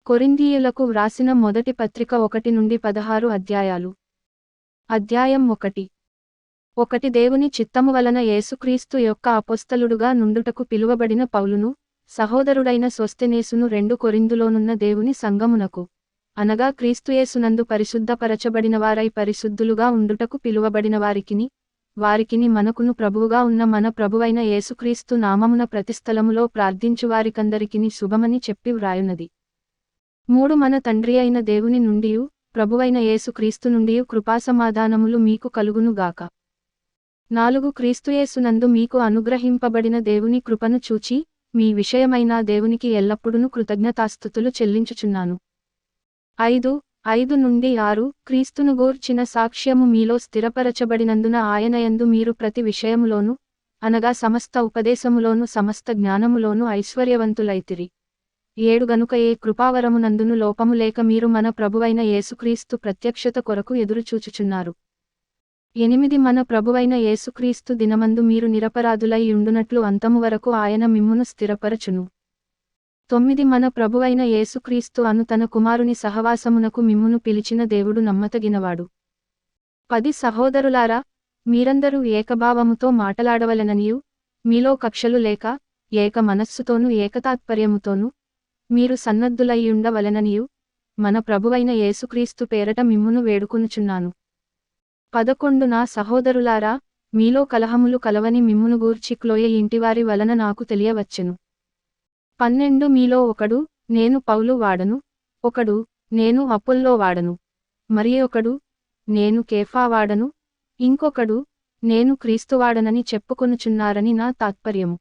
కొరింథీయులకు వ్రాసిన మొదటి పత్రిక 1-16 అధ్యాయాలు. అధ్యాయం 1. దేవుని చిత్తము వలన యేసుక్రీస్తు యొక్క అపోస్తలుడుగా నుండుటకు పిలువబడిన పౌలును, సహోదరుడైన సోస్తెనేసును 2 కొరింథులోనున్న దేవుని సంఘమునకు, అనగా క్రీస్తుయేసునందు పరిశుద్ధపరచబడినవారై పరిశుద్ధులుగా ఉండుటకు పిలువబడిన వారికిని మనకును ప్రభువుగా ఉన్న మన ప్రభువైన యేసుక్రీస్తు నామమున ప్రతిస్థలములో ప్రార్థించువారికందరికిని శుభమని చెప్పి వ్రాయున్నది. 3 మన తండ్రి అయిన దేవుని నుండియు, ప్రభువైన యేసుక్రీస్తు నుండియు కృపాసమాధానములు మీకు కలుగును గాక. 4 క్రీస్తుయేసునందు మీకు అనుగ్రహింపబడిన దేవుని కృపను చూచి, మీ విషయమైన దేవునికి ఎల్లప్పుడూ కృతజ్ఞతాస్తుతులు చెల్లించుచున్నాను. 5-6 క్రీస్తును గూర్చిన సాక్ష్యము మీలో స్థిరపరచబడినందున ఆయనయందు మీరు ప్రతి విషయములోను, అనగా సమస్త ఉపదేశములోను సమస్త జ్ఞానములోను ఐశ్వర్యవంతులైతిరి. 7 గనుక ఏ కృపావరమునందును లోపము లేక మీరు మన ప్రభువైన యేసుక్రీస్తు ప్రత్యక్షత కొరకు ఎదురుచూచుచున్నారు. 8 మన ప్రభువైన యేసుక్రీస్తు దినమందు మీరు నిరపరాధులై ఉండునట్లు అంతము వరకు ఆయన మిమ్మును స్థిరపరచును. 9 మన ప్రభువైన యేసుక్రీస్తు అను తన కుమారుని సహవాసమునకు మిమ్మును పిలిచిన దేవుడు నమ్మతగినవాడు. 10 సహోదరులారా, మీరందరూ ఏకభావముతో మాటలాడవలెననియు, మీలో కక్షలు లేక, ఏక మనస్సుతోనూ ఏకతాత్పర్యముతోనూ, మీరు సన్నద్ధులైయుండవలెననియు, మన ప్రభువైన యేసుక్రీస్తు పేరట మిమ్మును వేడుకొనుచున్నాను. 11 నా సహోదరులారా, మీలో కలహములు కలవని మిమ్మును గూర్చి క్లోయె ఇంటివారి వలన నాకు తెలియవచ్చెను. 12 మీలో ఒకడు, నేను పౌలు వాడను, ఒకడు, నేను అపొల్లో వాడను, మరి ఒకడు, నేను కేఫా వాడను, ఇంకొకడు, నేను క్రీస్తువాడనని చెప్పుకొనుచున్నారని నా తాత్పర్యము.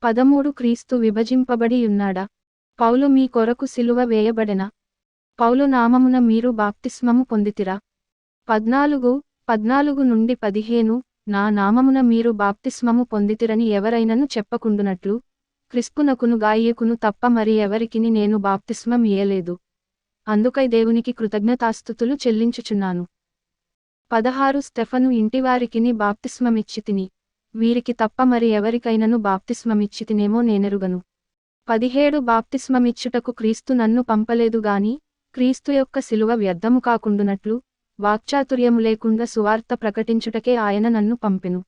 13 క్రీస్తు విభజింపబడి ఉన్నాడా? పౌలు మీ కొరకు సిలువ వేయబడెనా? పౌలు నామమున మీరు బాప్తిస్మము పొందితిరా? 14-15 నా నామమున మీరు బాప్తిస్మము పొందితిరని ఎవరైనను చెప్పకుండునట్లు, క్రిస్పునకును గాయియుకును తప్ప మరి ఎవరికిని నేను బాప్తిస్మం ఇయ్యలేదు. అందుకై దేవునికి కృతజ్ఞతాస్తుతులు చెల్లించుచున్నాను. 16 స్టెఫను ఇంటివారికిని బాప్తిస్మమిచ్చితిని, వీరికి తప్ప మరి ఎవరికైనను బాప్తిస్మమిచ్చితినేమో నేనెరుగను. 17 బాప్తిస్మమిచ్చుటకు క్రీస్తు నన్ను పంపలేదు గాని, క్రీస్తు యొక్క సిలువ వ్యర్థము కాకుండునట్లు, వాక్చాతుర్యము లేకుండా సువార్త ప్రకటించుటకే ఆయన నన్ను పంపెను.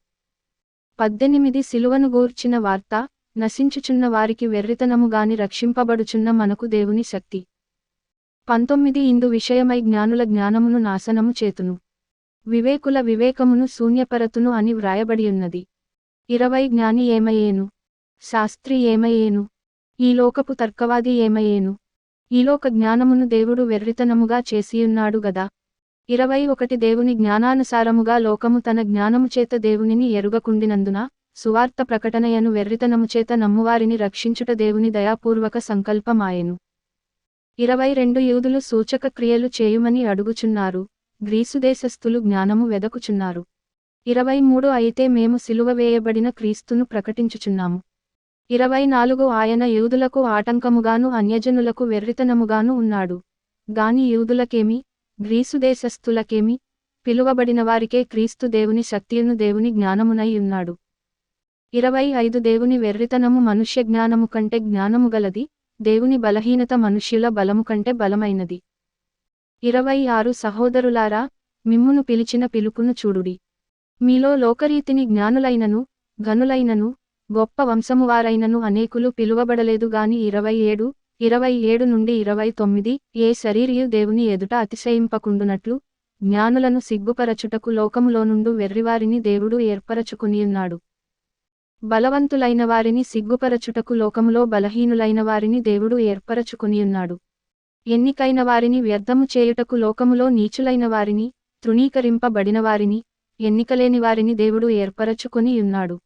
18 సిలువను గూర్చిన వార్త, నశించుచున్న వారికి వెర్రితనము గాని రక్షింపబడుచున్న మనకు దేవుని శక్తి. 19 ఇందు విషయమై జ్ఞానుల జ్ఞానమును నాశనము చేతును, వివేకుల వివేకమును శూన్యపరతును అని వ్రాయబడియున్నది. 20 జ్ఞాని ఏమయ్యేను? శాస్త్రి ఏమయ్యేను? ఈ లోకపు తర్కవాది ఏమయ్యేను? ఈ లోక జ్ఞానమును దేవుడు వెర్రితనముగా చేసియున్నాడు గదా. 21 దేవుని జ్ఞానానుసారముగా లోకము తన జ్ఞానము చేత దేవునిని ఎరుగకుండినందున, సువార్త ప్రకటనయను వెర్రితనము చేత నమ్మువారిని రక్షించుట దేవుని దయాపూర్వక సంకల్పమాయెను. 22 యూదులు సూచక క్రియలు చేయుమని అడుగుచున్నారు, గ్రీసుదేశస్థులు జ్ఞానము వెదకుచున్నారు. 23 అయితే మేము సిలువ వేయబడిన క్రీస్తును ప్రకటించుచున్నాము. 24 ఆయన యూదులకు ఆటంకముగాను అన్యజనులకు వెర్రితనముగాను ఉన్నాడు. గాని యూదులకేమి, గ్రీసుదేశస్థులకేమి, పిలువబడిన వారికే క్రీస్తు దేవుని శక్తియును దేవుని జ్ఞానమునై ఉన్నాడు. 25 దేవుని వెర్రితనము మనుష్య జ్ఞానము కంటే జ్ఞానము గలది, దేవుని బలహీనత మనుష్యుల బలము కంటే బలమైనది. 26 సహోదరులారా, మిమ్మును పిలిచిన పిలుపును చూడుడి. మీలో లోకరీతిని జ్ఞానులైనను, ఘనులైనను, గొప్ప వంశమువారైనను అనేకులు పిలువబడలేదు గాని 27-29 ఏ శరీరియు దేవుని ఎదుట అతిశయింపకుండునట్లు, జ్ఞానులను సిగ్గుపరచుటకు లోకములోనుండు వెర్రివారిని దేవుడు ఏర్పరచుకునియున్నాడు. బలవంతులైన వారిని సిగ్గుపరచుటకు లోకములో బలహీనులైన వారిని దేవుడు ఏర్పరచుకునియున్నాడు. ఎన్నికైన వారిని వ్యర్థము చేయుటకు లోకములో నీచులైన వారిని, తృణీకరింపబడిన వారిని, ఎన్నికలేని వారిని దేవుడు ఏర్పరచుకొని ఉన్నాడు.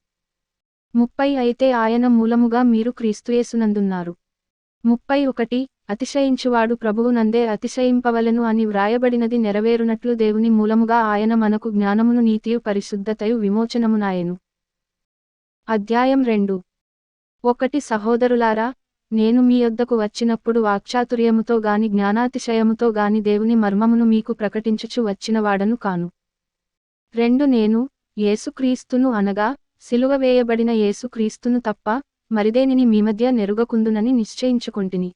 30 అయితే ఆయన మూలముగా మీరు క్రీస్తుయేసునందున్నారు. 31 అతిశయించువాడు ప్రభువునందే అతిశయింపవలెను అని వ్రాయబడినది నెరవేరునట్లు దేవుని మూలముగా ఆయన మనకు జ్ఞానమును నీతియు పరిశుద్ధతయు విమోచనమునాయెను. అధ్యాయం 2. 1 సహోదరులారా, నేను మీ యొద్దకు వచ్చినప్పుడు వాక్చాతుర్యముతో గాని జ్ఞానాతిశయముతో గాని దేవుని మర్మమును మీకు ప్రకటించుచు వచ్చినవాడను కాను. 2 నేను, యేసుక్రీస్తును అనగా, సిలువ వేయబడిన యేసుక్రీస్తును తప్ప, మరిదేనిని మీ మధ్య నెరుగకుందునని నిశ్చయించుకొంటిని.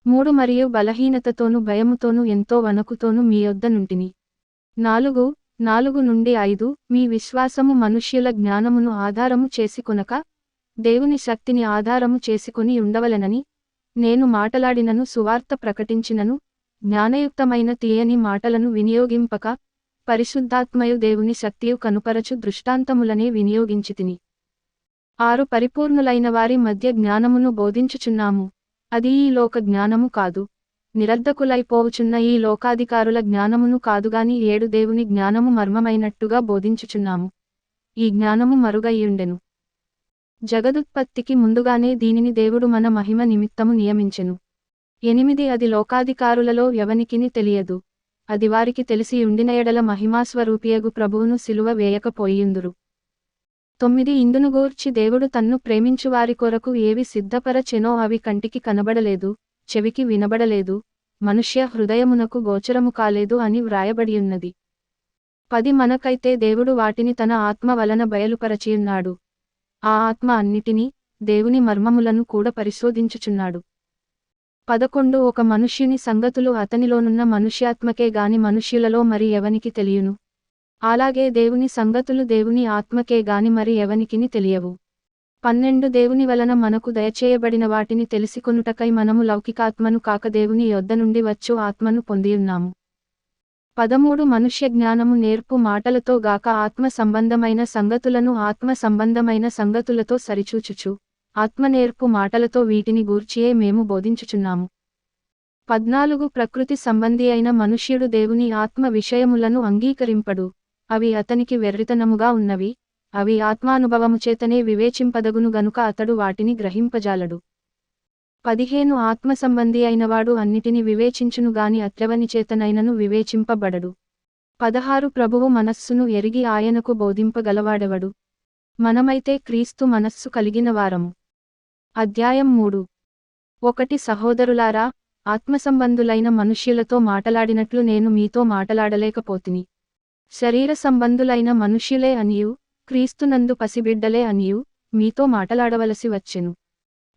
3 మరియు బలహీనతతోను భయముతోను ఎంతో వణకుతోను మీ యొద్ద నుంటిని. 4 నుండి 5 మీ విశ్వాసము మనుష్యుల జ్ఞానమును ఆధారము చేసుకొనక దేవుని శక్తిని ఆధారము చేసుకొని ఉండవలెనని నేను మాటలాడినను సువార్త ప్రకటించినను జ్ఞానయుక్తమైన తీయని మాటలను వినియోగింపక పరిశుద్ధాత్మయు దేవుని శక్తియు కనుపరచు దృష్టాంతములనే వినియోగించితిని. 6 పరిపూర్ణులైన వారి మధ్య జ్ఞానమును బోధించుచున్నాము, అది ఈ లోక జ్ఞానము కాదు, నిరర్ధకులైపోవుచున్న ఈ లోకాధికారుల జ్ఞానమును కాదుగాని 7 దేవుని జ్ఞానము మర్మమైనట్టుగా బోధించుచున్నాము. ఈ జ్ఞానము మరుగైయుండెను. జగదుత్పత్తికి ముందుగానే దీనిని దేవుడు మన మహిమ నిమిత్తము నియమించెను. 8 అది లోకాధికారులలో ఎవనికిని తెలియదు, అది వారికి తెలిసి ఉండిన ఎడల మహిమాస్వరూపియగు ప్రభువును సిలువ వేయకపోయిందురు. 9 ఇందును గూర్చి దేవుడు తన్ను ప్రేమించువారి కొరకు ఏవి సిద్ధపరచెనో అవి కంటికి కనబడలేదు, చెవికి వినబడలేదు, మనుష్య హృదయమునకు గోచరము కాలేదు అని వ్రాయబడియున్నది. 10 మనకైతే దేవుడు వాటిని తన ఆత్మ వలన బయలుపరచియున్నాడు. ఆ ఆత్మ అన్నిటినీ, దేవుని మర్మములను కూడా పరిశోధించుచున్నాడు. 11 ఒక మనుష్యుని సంగతులు అతనిలోనున్న మనుష్యాత్మకే గాని మనుష్యులలో మరి ఎవనికి తెలియును, అలాగే దేవుని సంగతులు దేవుని ఆత్మకే గాని మరి ఎవనికిని తెలియవు. 12 దేవుని వలన మనకు దయచేయబడిన వాటిని తెలిసికొనుటకై మనము లౌకికాత్మను కాక దేవుని యొద్ద నుండి వచ్చు ఆత్మను పొందియున్నాము. 13 మనుష్య జ్ఞానము నేర్పు మాటలతో గాక ఆత్మ సంబంధమైన సంగతులను ఆత్మ సంబంధమైన సంగతులతో సరిచూచుచు ఆత్మ నేర్పు మాటలతో వీటిని గూర్చియే మేము బోధించుచున్నాము. 14 ప్రకృతి సంబంధి అయిన మనుష్యుడు దేవుని ఆత్మ విషయములను అంగీకరింపడు, అవి అతనికి వెర్రితనముగా ఉన్నవి, అవి ఆత్మానుభవము చేతనే వివేచింపదగును గనుక అతడు వాటిని గ్రహింపజాలడు. 15 ఆత్మ సంబంధి అయినవాడు అన్నిటిని వివేచించును గాని అట్లెవని చేతనైనను వివేచింపబడడు. 16 ప్రభువు మనస్సును ఎరిగి ఆయనకు బోధింపగలవాడెవడు, మనమైతే క్రీస్తు మనస్సు కలిగిన వారము. అధ్యాయం 3. 1 సహోదరులారా, ఆత్మసంబంధులైన మనుష్యులతో మాటలాడినట్లు నేను మీతో మాటలాడలేకపోతిని. శరీర సంబంధులైన మనుష్యులే అనియు క్రీస్తునందు పసిబిడ్డలే అనియు మీతో మాటలాడవలసి వచ్చెను.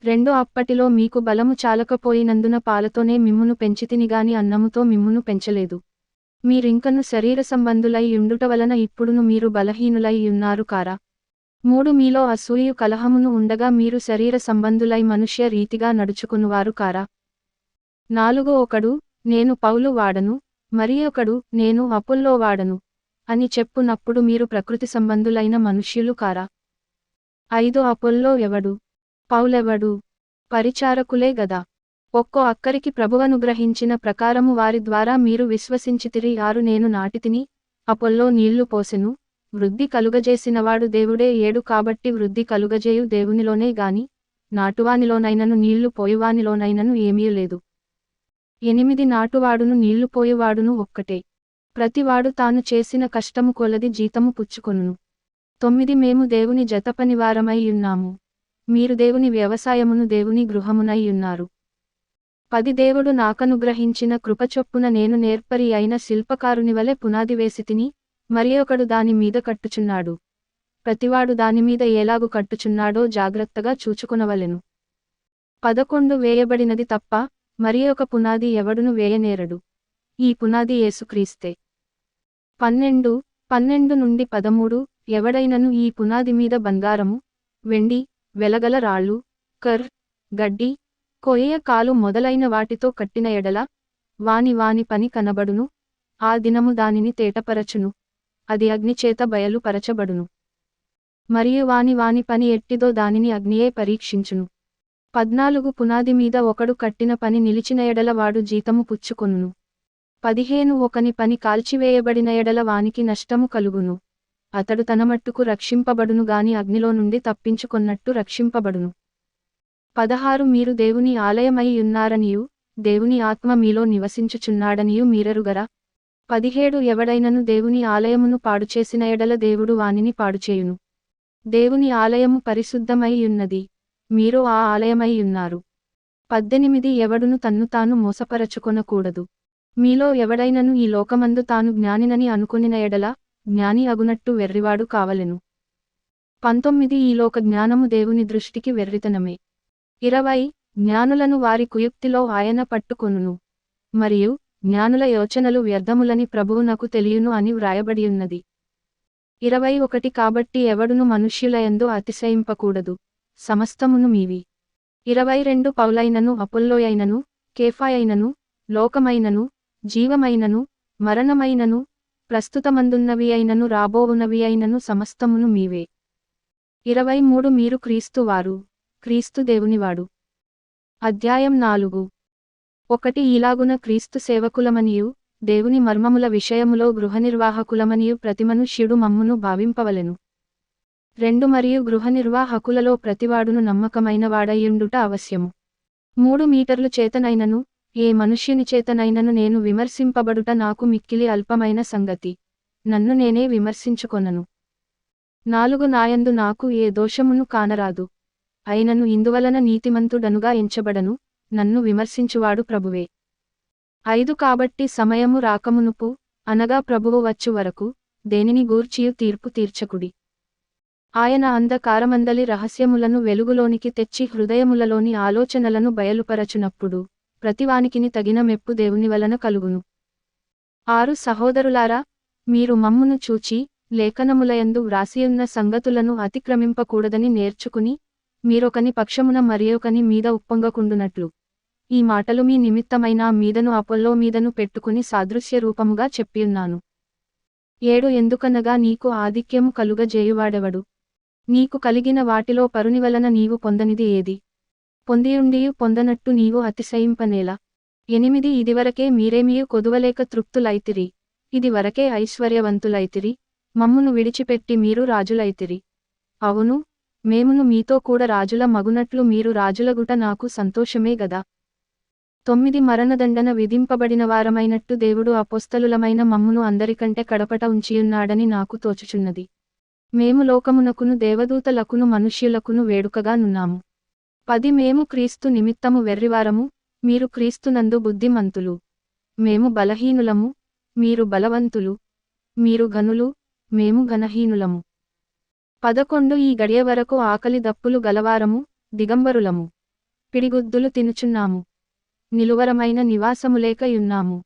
2 అప్పటిలో మీకు బలము చాలకపోయినందున పాలతోనే మిమ్మును పెంచితినిగాని అన్నముతో మిమ్మును పెంచలేదు. మీరింకను శరీర సంబంధులై యుండుట వలన ఇప్పుడును మీరు బలహీనులై యున్నారు కారా. 3 మీలో అసూయయు కలహమును ఉండగా మీరు శరీర సంబంధులై మనుష్య రీతిగా నడుచుకునువారు కారా. 4 ఒకడు నేను పౌలు వాడను, మరి ఒకడు నేను అపొల్లో వాడను అని చెప్పునప్పుడు మీరు ప్రకృతి సంబంధులైన మనుష్యులు కారా. 5 అపొల్లో ఎవడు, పౌలెవడు, పరిచారకులే గదా. ఒక్కో అక్కరికి ప్రభువనుగ్రహించిన ప్రకారము వారి ద్వారా మీరు విశ్వసించితిరి. 6 నేను నాటితిని, అపొల్లో నీళ్లు పోసెను, వృద్ధి కలుగజేసినవాడు దేవుడే. 7 కాబట్టి వృద్ధి కలుగజేయు దేవునిలోనే గాని నాటువానిలోనైనను నీళ్లు పోయువానిలోనైనను ఏమీ లేదు. 8 నాటువాడును నీళ్లు పోయువాడును ఒక్కటే, ప్రతివాడు తాను చేసిన కష్టము కొలది జీతము పుచ్చుకొనును. 9 మేము దేవుని జతపనివారమై యున్నాము, మీరు దేవుని వ్యవసాయమును దేవుని గృహమునై యున్నారు. 10 దేవుడు నాకనుగ్రహించిన కృపచొప్పున నేను నేర్పరి అయిన శిల్పకారుని వలె పునాది వేసితిని, మరి ఒకడు దాని మీద కట్టుచున్నాడు. ప్రతివాడు దానిమీద ఏలాగు కట్టుచున్నాడో జాగ్రత్తగా చూచుకొనవలెను. 11 వేయబడినది తప్ప మరి ఒక పునాది ఎవడును వేయనేరడు, ఈ పునాది యేసుక్రీస్తే. 12 నుండి 13 ఎవడైనను ఈ పునాది మీద బంగారము, వెండి, వెలగల రాళ్ళు, గడ్డి, కొయ్య కాలు మొదలైన వాటితో కట్టిన ఎడల వాని పని కనబడును, ఆ దినము దానిని తేటపరచును, అది అగ్నిచేత బయలుపరచబడును. మరియు వాని పని ఎట్టిదో దానిని అగ్నియే పరీక్షించును. 14 పునాది మీద ఒకడు కట్టిన పని నిలిచిన ఎడల వాడు జీతము పుచ్చుకొనును. 15 ఒకని పని కాల్చివేయబడిన ఎడల వానికి నష్టము కలుగును, అతడు తన మట్టుకు రక్షింపబడును గాని అగ్నిలో నుండి తప్పించుకొన్నట్టు రక్షింపబడును. 16 మీరు దేవుని ఆలయమై యున్నారనియు దేవుని ఆత్మ మీలో నివసించుచున్నాడనియు మీరెరుగరా. 17 ఎవడైనను దేవుని ఆలయమును పాడుచేసిన ఎడల దేవుడు వానిని పాడుచేయును. దేవుని ఆలయము పరిశుద్ధమై యున్నది, మీరు ఆ ఆలయమై యున్నారు. 18 ఎవడును తన్ను తాను మోసపరచుకొనకూడదు. మీలో ఎవడైనను ఈ లోకమందు తాను జ్ఞానినని అనుకొనిన ఎడల జ్ఞాని అగునట్టు వెర్రివాడు కావలెను. 19 ఈ లోక జ్ఞానము దేవుని దృష్టికి వెర్రితనమే. 20 జ్ఞానులను వారి కుయుక్తిలో ఆయన పట్టుకొనును. మరియు జ్ఞానుల యోచనలు వ్యర్థములని ప్రభువు నాకు తెలియును అని వ్రాయబడియున్నది. 21 కాబట్టి ఎవడును మనుష్యులయందు అతిశయింపకూడదు. సమస్తమును మీవి. 22 పౌలైనను అపొల్లోయైనను కేఫాయైనను లోకమైనను జీవమైనను మరణమైనను ప్రస్తుతమందున్నవి అయినను రాబోవునవి అయినను సమస్తమును మీవే. 23 మీరు క్రీస్తు వారు, క్రీస్తు దేవునివాడు. అధ్యాయం 4. 1 ఈలాగున క్రీస్తు సేవకులమనియు దేవుని మర్మముల విషయములో గృహనిర్వాహకులమనియు ప్రతి మనుష్యుడు మమ్మును భావింపవలెను. 2 మరియు గృహనిర్వాహకులలో ప్రతివాడును నమ్మకమైన వాడయ్యుండుట అవశ్యము. 3 మీటర్లు చేతనైనను ఏ మనుష్యుని చేతనైనను నేను విమర్శింపబడుట నాకు మిక్కిలి అల్పమైన సంగతి. నన్ను నేనే విమర్శించుకొనను. 4 నాయందు నాకు ఏ దోషమును కానరాదు. అయినను ఇందువలన నీతిమంతుడనుగా ఎంచబడను, నన్ను విమర్శించువాడు ప్రభువే. 5 కాబట్టి సమయము రాకమునుపు, అనగా ప్రభువు వచ్చు వరకు, దేనిని గూర్చియు తీర్పు తీర్చకుడి. ఆయన అంధకారమందలి రహస్యములను వెలుగులోనికి తెచ్చి హృదయములలోని ఆలోచనలను బయలుపరచునప్పుడు, ప్రతివానికిని తగిన మెప్పు దేవుని వలన కలుగును. 6 సహోదరులారా, మీరు మమ్మును చూచి, లేఖనములయందు వ్రాసియున్న సంగతులను అతిక్రమింపకూడదని నేర్చుకుని, మీరొకని పక్షమున మరియొకని మీద ఉప్పొంగకుండునట్లు, ఈ మాటలు మీ నిమిత్తమైన మీదను అపొల్లో మీదను పెట్టుకుని సాదృశ్య రూపముగా చెప్పియున్నాను. 7 ఎందుకనగా నీకు ఆధిక్యము కలుగజేయువాడెవడు? నీకు కలిగిన వాటిలో పరుని వలన నీవు పొందనిది ఏది? పొందియుండియు పొందనట్టు నీవు అతిశయింపనేలా? 8 ఇదివరకే మీరేమియు కొదువలేక తృప్తులైతిరి, ఇది వరకే ఐశ్వర్యవంతులైతిరి, మమ్మును విడిచిపెట్టి మీరు రాజులైతిరి. అవును, మేమును మీతో కూడా రాజుల మగునట్లు మీరు రాజులగుట నాకు సంతోషమే గదా. 9 మరణదండన విధింపబడిన వారమైనట్టు దేవుడు అపోస్తలులమైన మమ్మును అందరికంటే కడపట ఉంచియున్నాడని నాకు తోచుచున్నది. మేము లోకమునకును దేవదూతలకును మనుష్యులకును వేడుకగా నున్నాము. 10 మేము క్రీస్తు నిమిత్తము వెర్రివారము, మీరు క్రీస్తునందు బుద్ధిమంతులు. మేము బలహీనులము, మీరు బలవంతులు. మీరు ఘనులు, మేము ఘనహీనులము. 11 ఈ గడియ వరకు ఆకలి దప్పులు గలవారము, దిగంబరులము. పిడిగుద్దులు తినుచున్నాము. నిలువరమైన నివాసములేక యున్నాము.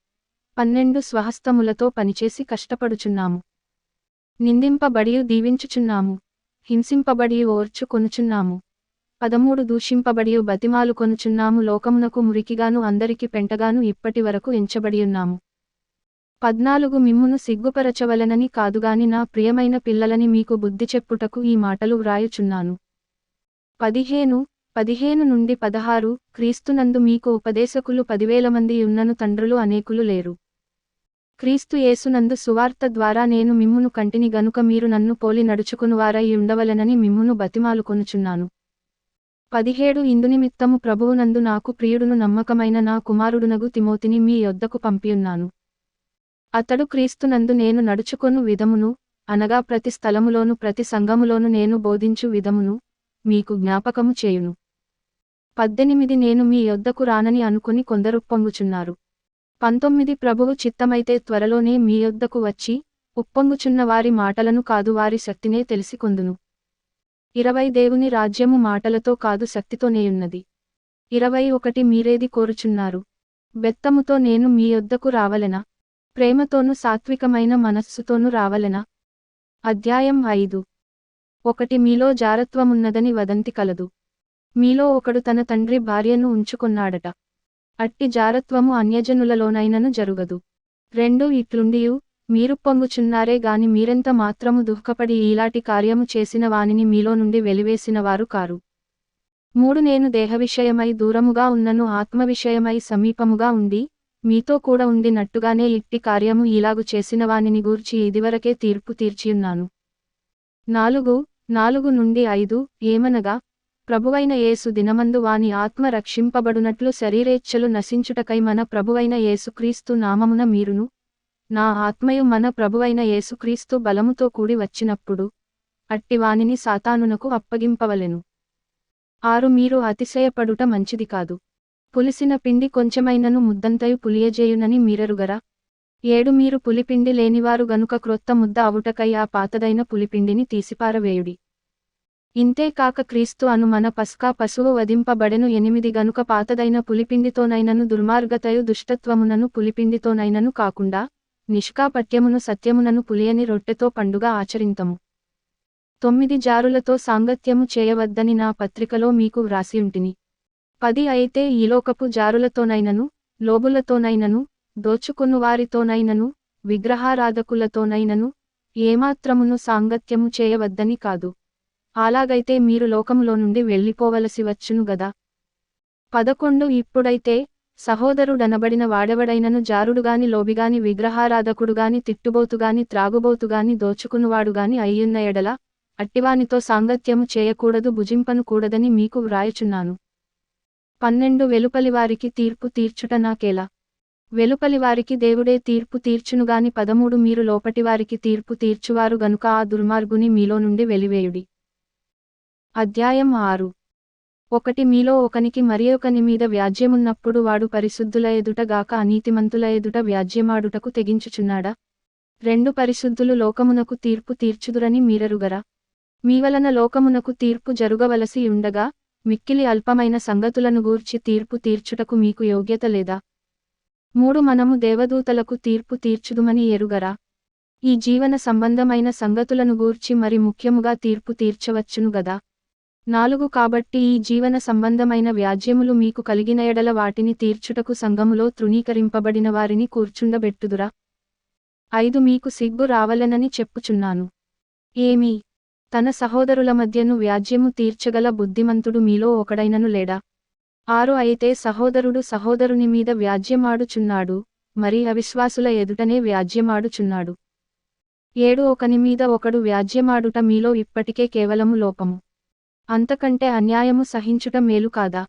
12 స్వహస్తములతో పనిచేసి కష్టపడుచున్నాము. నిందింపబడియు దీవించుచున్నాము. హింసింపబడియు ఓర్చుకొనుచున్నాము. 13 దూషింపబడియు బతిమాలు కొనుచున్నాము. లోకమునకు మురికిగాను అందరికి పెంటగాను ఇప్పటి వరకు ఎంచబడియున్నాము. 14 మిమ్మును సిగ్గుపరచవలెనని కాదుగాని నా ప్రియమైన పిల్లలని మీకు బుద్ధి చెప్పుటకు ఈ మాటలు వ్రాయుచున్నాను. 15 నుండి 16 క్రీస్తునందు మీకు ఉపదేశకులు 10,000 మంది యున్నను తండ్రులు అనేకులు లేరు. క్రీస్తు యేసునందు సువార్త ద్వారా నేను మిమ్మును కంటిని గనుక మీరు నన్ను పోలి నడుచుకునువారై ఉండవలెనని మిమ్మును బతిమాలుకొనుచున్నాను. 17 ఇందునిమిత్తము ప్రభువునందు నాకు ప్రియుడును నమ్మకమైన నా కుమారుడునగు తిమోతిని మీ యొద్దకు పంపియున్నాను. అతడు క్రీస్తునందు నేను నడుచుకొను విధమును, అనగా ప్రతి స్థలములోను ప్రతి సంఘములోను నేను బోధించు విధమును, మీకు జ్ఞాపకము చేయును. 18 నేను మీ యొద్దకు రానని అనుకుని కొందరుప్పొంగుచున్నారు. 19 ప్రభువు చిత్తమైతే త్వరలోనే మీ యొద్దకు వచ్చి, ఉప్పొంగుచున్న వారి మాటలను కాదు వారి శక్తినే తెలిసికొందును. 20 దేవుని రాజ్యము మాటలతో కాదు శక్తితోనేయున్నది. 21 మీరేది కోరుచున్నారు? బెత్తముతో నేను మీ యొద్దకు రావలెనా? ప్రేమతోను సాత్వికమైన మనస్సుతోను రావలెనా? అధ్యాయం 5. 1 మీలో జారత్వమున్నదని వదంతి కలదు. మీలో ఒకడు తన తండ్రి భార్యను ఉంచుకొన్నాడట. అట్టి జారత్వము అన్యజనులలోనైనను జరుగదు. 2 ఇట్లుండియు మీరుప్పొంగుచున్నారే గాని మీరెంత మాత్రము దుఃఖపడి ఈలాటి కార్యము చేసిన వానిని మీలో నుండి వెలివేసిన వారు కారు. 3 నేను దేహవిషయమై దూరముగా ఉన్నను ఆత్మవిషయమై సమీపముగా ఉండి, మీతో కూడా ఉండినట్టుగానే ఇట్టి కార్యము ఈలాగు చేసిన వానిని గూర్చి ఇదివరకే తీర్పు తీర్చియున్నాను. 4 నుండి 5 ఏమనగా, ప్రభువైన యేసు దినమందు వాని ఆత్మ రక్షింపబడునట్లు శరీరేచ్ఛలు నశించుటకై మన ప్రభువైన యేసుక్రీస్తు నామమున మీరును, నా ఆత్మయు మన ప్రభువైన యేసుక్రీస్తు బలముతో కూడి వచ్చినప్పుడు, అట్టి వానిని సాతానునకు అప్పగింపవలెను. 6 మీరు అతిశయపడుట మంచిది కాదు. పులిసిన పిండి కొంచెమైనను ముద్దంతయు పులియజేయునని మీరెరుగరా? 7 మీరు పులిపిండి లేనివారు గనుక క్రొత్త ముద్ద అవుటకై ఆ పాతదైన పులిపిండిని తీసిపారవేయుడి. ఇంతేకాక క్రీస్తు అను మన పస్కా పశువు వధింపబడెను 8 గనుక పాతదైన పులిపిండితోనైనను దుర్మార్గతయు దుష్టత్వమునను పులిపిండితోనైనను కాకుండా నిష్కాపట్యమును సత్యమునను పులియని రొట్టెతో పండుగ ఆచరింతము. 9 జారులతో సాంగత్యము చేయవద్దని నా పత్రికలో మీకు వ్రాసియుంటిని. 10 అయితే ఈలోకపు జారులతోనైనను లోబులతోనైనను దోచుకొనువారితోనైనను విగ్రహారాధకులతోనైనను ఏమాత్రమును సాంగత్యము చేయవద్దని కాదు. అలాగైతే మీరు లోకములో నుండి వెళ్ళిపోవలసి వచ్చును గదా. 11 ఇప్పుడైతే సహోదరుడనబడిన వాడెవడైనను జారుడుగాని లోబిగాని విగ్రహారాధకుడుగాని తిట్టుబోతుగాని త్రాగుబోతుగాని దోచుకునువాడుగాని అయ్యున్న ఎడల అట్టివానితో సాంగత్యము చేయకూడదు భుజింపను కూడదని మీకు వ్రాయుచున్నాను. 12 వెలుపలివారికి తీర్పు తీర్చుట నాకేలా? వెలుపలివారికి దేవుడే తీర్పు తీర్చునుగాని 13 మీరు లోపటివారికి తీర్పు తీర్చువారు గనుక ఆ దుర్మార్గుని మీలో నుండి వెలివేయుడి. అధ్యాయం 6. 1 మీలో ఒకనికి మరియొకని మీద వ్యాజ్యమున్నప్పుడు వాడు పరిశుద్ధుల ఎదుట గాక అనీతిమంతుల ఎదుట వ్యాజ్యమాడుటకు తెగించుచున్నాడా? 2 పరిశుద్ధులు లోకమునకు తీర్పు తీర్చుదురని మీరెరుగరా? మీ వలన లోకమునకు తీర్పు జరుగవలసి ఉండగా మిక్కిలి అల్పమైన సంగతులను గూర్చి తీర్పు తీర్చుటకు మీకు యోగ్యత లేదా? 3 మనము దేవదూతలకు తీర్పు తీర్చుదుమని ఎరుగరా? ఈ జీవన సంబంధమైన సంగతులను గూర్చి మరి ముఖ్యముగా తీర్పు తీర్చవచ్చును గదా. 4 కాబట్టి ఈ జీవన సంబంధమైన వ్యాజ్యములు మీకు కలిగిన ఎడల వాటిని తీర్చుటకు సంఘములో తృణీకరింపబడిన వారిని కూర్చుండబెట్టుదురా? 5 మీకు సిగ్గు రావలెనని చెప్పుచున్నాను. ఏమి? తన సహోదరుల మధ్యను వ్యాజ్యము తీర్చగల బుద్ధిమంతుడు మీలో ఒకడైనను లేడా? 6 అయితే సహోదరుడు సహోదరుని మీద వ్యాజ్యమాడుచున్నాడు, మరి అవిశ్వాసుల ఎదుటనే వ్యాజ్యమాడుచున్నాడు. 7 ఒకని మీద ఒకడు వ్యాజ్యమాడుట మీలో ఇప్పటికే కేవలము లోపము. అంతకంటే అన్యాయము సహించుట మేలు కాదా?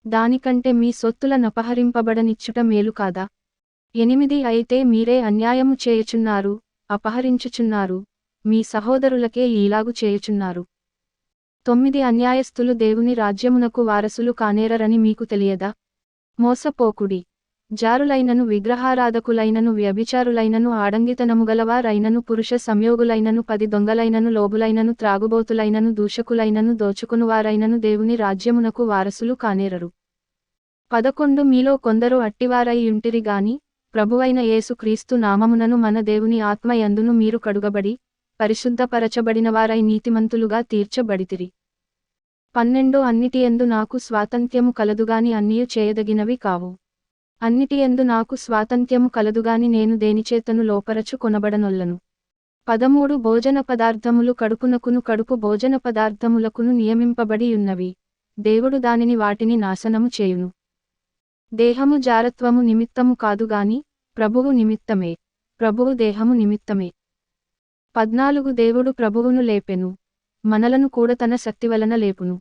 దానికంటే మీ సొత్తుల నపహరింపబడనిచ్చుట మేలు కాదా? 8 అయితే మీరే అన్యాయము చేయుచున్నారు, అపహరించుచున్నారు, మీ సహోదరులకే ఈలాగు చేయుచున్నారు. 9 అన్యాయస్థులు దేవుని రాజ్యమునకు వారసులు కానేరరని మీకు తెలియదా? మోసపోకుడి. జారులైనను విగ్రహారాధకులైనను వ్యభిచారులైనను ఆడంగితనముగలవారైనను పురుష సంయోగులైనను 10 దొంగలైనను లోబులైనను త్రాగుబోతులైనను దూషకులైనను దోచుకునువారైనను దేవుని రాజ్యమునకు వారసులు కానేరరు. 11 మీలో కొందరు అట్టివారై యుంటిరి గాని ప్రభువైన యేసు క్రీస్తు నామమునను మన దేవుని ఆత్మ యందును మీరు కడుగబడి పరిశుద్ధపరచబడినవారై నీతిమంతులుగా తీర్చబడితిరి. 12 అన్నిటియందు నాకు స్వాతంత్ర్యము కలదుగాని అన్నియు చేయదగినవి కావు. అన్నిటియందు నాకు స్వాతంత్ర్యము కలదుగాని నేను దేనిచేతను లోపరచు కొనబడనొల్లను. 13 భోజన పదార్థములు కడుపునకును కడుపు భోజన పదార్థములకును నియమింపబడి యున్నవి, దేవుడు దానిని వాటిని నాశనము చేయును. దేహము జారత్వము నిమిత్తము కాదుగాని ప్రభువు నిమిత్తమే, ప్రభువు దేహము నిమిత్తమే. 14 దేవుడు ప్రభువును లేపెను, మనలను కూడా తన శక్తివలన లేపును.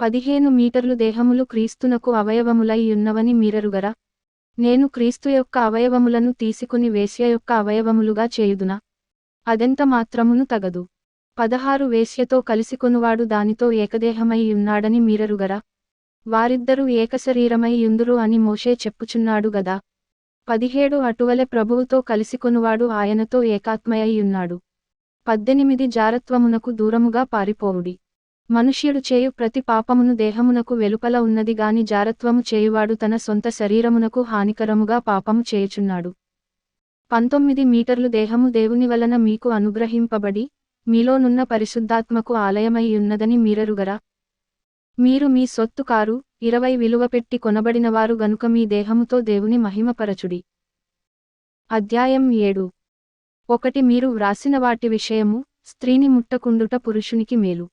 15 మీటర్లు దేహములు క్రీస్తునకు అవయవములై యున్నవని మీరెరుగరా? నేను క్రీస్తు యొక్క అవయవములను తీసుకుని వేశ్య యొక్క అవయవములుగా చేయుదునా? అదెంత మాత్రమును తగదు. 16 వేశ్యతో కలిసికొనువాడు దానితో ఏకదేహమై యున్నాడని మీరెరుగరా? వారిద్దరూ ఏకశరీరమై యుందురు అని మోషే చెప్పుచున్నాడు గదా. 17 అటువలె ప్రభువుతో కలిసికొనువాడు ఆయనతో ఏకాత్మయై యున్నాడు. 18 జారత్వమునకు దూరముగా పారిపోవుడి. మనుష్యుడు చేయు ప్రతి పాపమును దేహమునకు వెలుపల ఉన్నది గాని జారత్వము చేయువాడు తన సొంత శరీరమునకు హానికరముగా పాపము చేయుచున్నాడు. 19 మీటర్లు దేహము దేవుని వలన మీకు అనుగ్రహింపబడి మీలోనున్న పరిశుద్ధాత్మకు ఆలయమై యున్నదని మీరెరుగరా? మీరు మీ సొత్తు కారు, 20 విలువపెట్టి కొనబడినవారు గనుక మీ దేహముతో దేవుని మహిమపరచుడి. అధ్యాయం 7. 1 మీరు వ్రాసిన వాటి విషయము స్త్రీని ముట్టకుండుట పురుషునికి మేలు.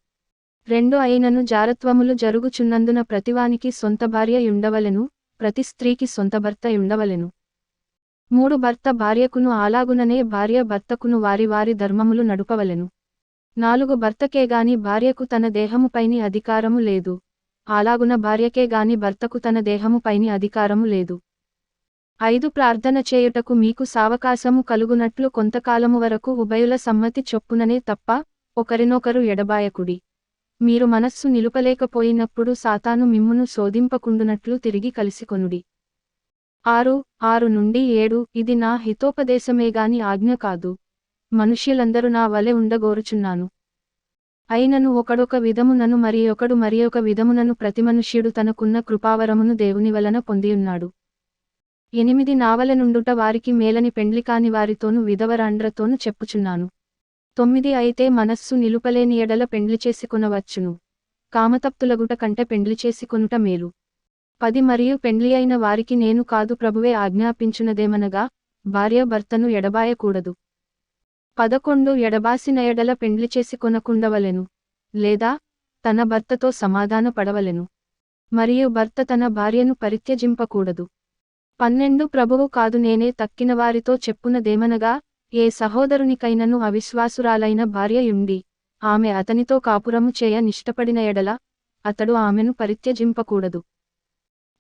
2 అయినను జారత్వములు జరుగుచున్నందున ప్రతివానికి సొంత భార్య యుండవలెను, ప్రతి స్త్రీకి సొంత భర్త యుండవలెను. 3 భర్త భార్యకును అలాగుననే భార్య భర్తకును వారి వారి ధర్మములు నడుపవలెను. 4 భర్తకే గాని భార్యకు తన దేహముపైని అధికారము లేదు, అలాగున భార్యకే గాని భర్తకు తన దేహముపైని అధికారము లేదు. 5 ప్రార్థన చేయుటకు మీకు సావకాశము కలుగునట్లు కొంతకాలము వరకు ఉభయుల సమ్మతి చొప్పుననే తప్ప ఒకరినొకరు ఎడబాయకుడి. మీరు మనస్సు నిలుపలేకపోయినప్పుడు సాతాను మిమ్మును శోధింపకుండునట్లు తిరిగి కలిసికొనుడి. 6 నుండి 7 ఇది నా హితోపదేశమేగాని ఆజ్ఞ కాదు. మనుష్యులందరూ నా వలె ఉండగోరుచున్నాను. అయినను ఒకడొక విధమునను మరి ఒకడు మరియొక విధమునను ప్రతి మనుష్యుడు తనకున్న కృపావరమును దేవుని వలన పొందియున్నాడు. 8 నావల నుండుట వారికి మేలని పెండ్లికాని వారితోను విధవరాండ్రతోను చెప్పుచున్నాను. 9 అయితే మనస్సు నిలుపలేని ఎడల పెండ్లి చేసుకొనవచ్చును. కామతప్తులగుట కంటే పెండ్లి చేసుకొనుట మేలు. 10 మరియు పెండ్లి అయిన వారికి నేను కాదు ప్రభువే ఆజ్ఞాపించునదేమనగా, భార్య భర్తను ఎడబాయకూడదు. 11 ఎడబాసిన ఎడల పెండ్లి చేసుకొనకుండవలెను. లేదా తన భర్తతో సమాధాన పడవలెను. మరియు భర్త తన భార్యను పరిత్యజింపకూడదు. 12 ప్రభువు కాదు నేనే తక్కిన వారితో చెప్పునదేమనగా, ఏ సహోదరునికైనను అవిశ్వాసురాలైన భార్య యుండి, ఆమె అతనితో కాపురము చేయ నిష్టపడిన ఎడల, అతడు ఆమెను పరిత్యజింపకూడదు.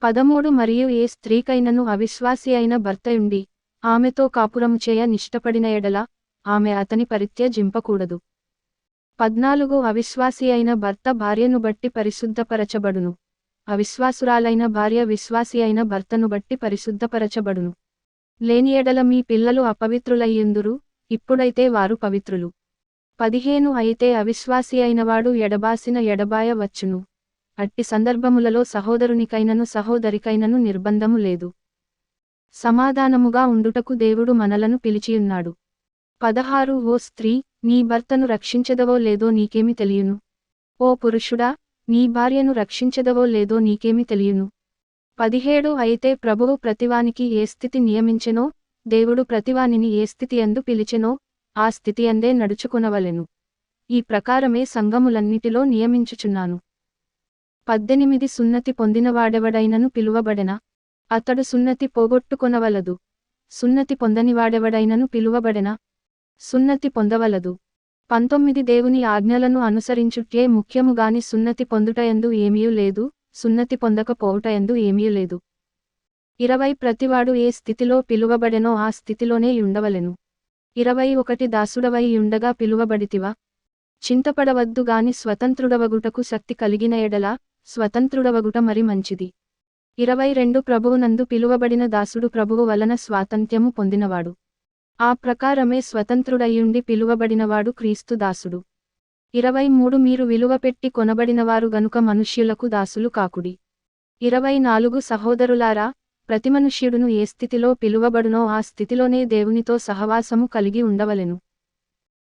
13 మరియు ఏ స్త్రీకైనను అవిశ్వాసి అయిన భర్తయుండి, ఆమెతో కాపురము చేయ నిష్టపడిన ఎడల, ఆమె అతని పరిత్యజింపకూడదు. 14 అవిశ్వాసి అయిన భర్త భార్యను బట్టి పరిశుద్ధపరచబడును. అవిశ్వాసురాలైన భార్య విశ్వాసి అయిన భర్తను బట్టి పరిశుద్ధపరచబడును. లేని ఎడల మీ పిల్లలు అపవిత్రులయ్యుందురు, ఇప్పుడైతే వారు పవిత్రులు. 15 అయితే అవిశ్వాసి అయినవాడు ఎడబాసిన ఎడబాయ వచ్చును. అట్టి సందర్భములలో సహోదరునికైనను సహోదరికైనను నిర్బంధము లేదు. సమాధానముగా ఉండుటకు దేవుడు మనలను పిలిచియున్నాడు. 16 ఓ స్త్రీ, నీ భర్తను రక్షించెదవో లేదో నీకేమి తెలియును? ఓ పురుషుడా, నీ భార్యను రక్షించెదవో లేదో నీకేమి తెలియును? 17 అయితే ప్రభువు ప్రతివానికి ఏ స్థితి నియమించెనో, దేవుడు ప్రతివానిని ఏ స్థితియందు పిలిచెనో, ఆ స్థితియందే నడుచుకొనవలెను. ఈ ప్రకారమే సంఘములన్నిటిలో నియమించుచున్నాను. 18 సున్నతి పొందినవాడెవడైనను పిలువబడెనా? అతడు సున్నతి పోగొట్టుకొనవలదు. సున్నతి పొందనివాడెవడైనను పిలువబడెనా? సున్నతి పొందవలదు. 19 దేవుని ఆజ్ఞలను అనుసరించుటే ముఖ్యముగాని సున్నతి పొందుటయందు ఏమీయూ లేదు, సున్నతి పొందకపోవుటయందు ఏమీయూ లేదు. 20 ప్రతివాడు ఏ స్థితిలో పిలువబడెనో ఆ స్థితిలోనే యుండవలెను. 21 దాసుడవై యుండగా పిలువబడితివా? చింతపడవద్దు గాని స్వతంత్రుడవగుటకు శక్తి కలిగిన ఎడల, స్వతంత్రుడవగుట మరి మంచిది. 22 ప్రభువునందు పిలువబడిన దాసుడు ప్రభువు వలన స్వాతంత్ర్యము పొందినవాడు. ఆ ప్రకారమే స్వతంత్రుడయ్యుండి పిలువబడినవాడు క్రీస్తు దాసుడు. 23 మీరు విలువపెట్టి కొనబడినవారు గనుక మనుష్యులకు దాసులు కాకుడి. 24 సహోదరులారా, ప్రతి మనుష్యుడును ఏ స్థితిలో పిలువబడునో ఆ స్థితిలోనే దేవునితో సహవాసము కలిగి ఉండవలెను.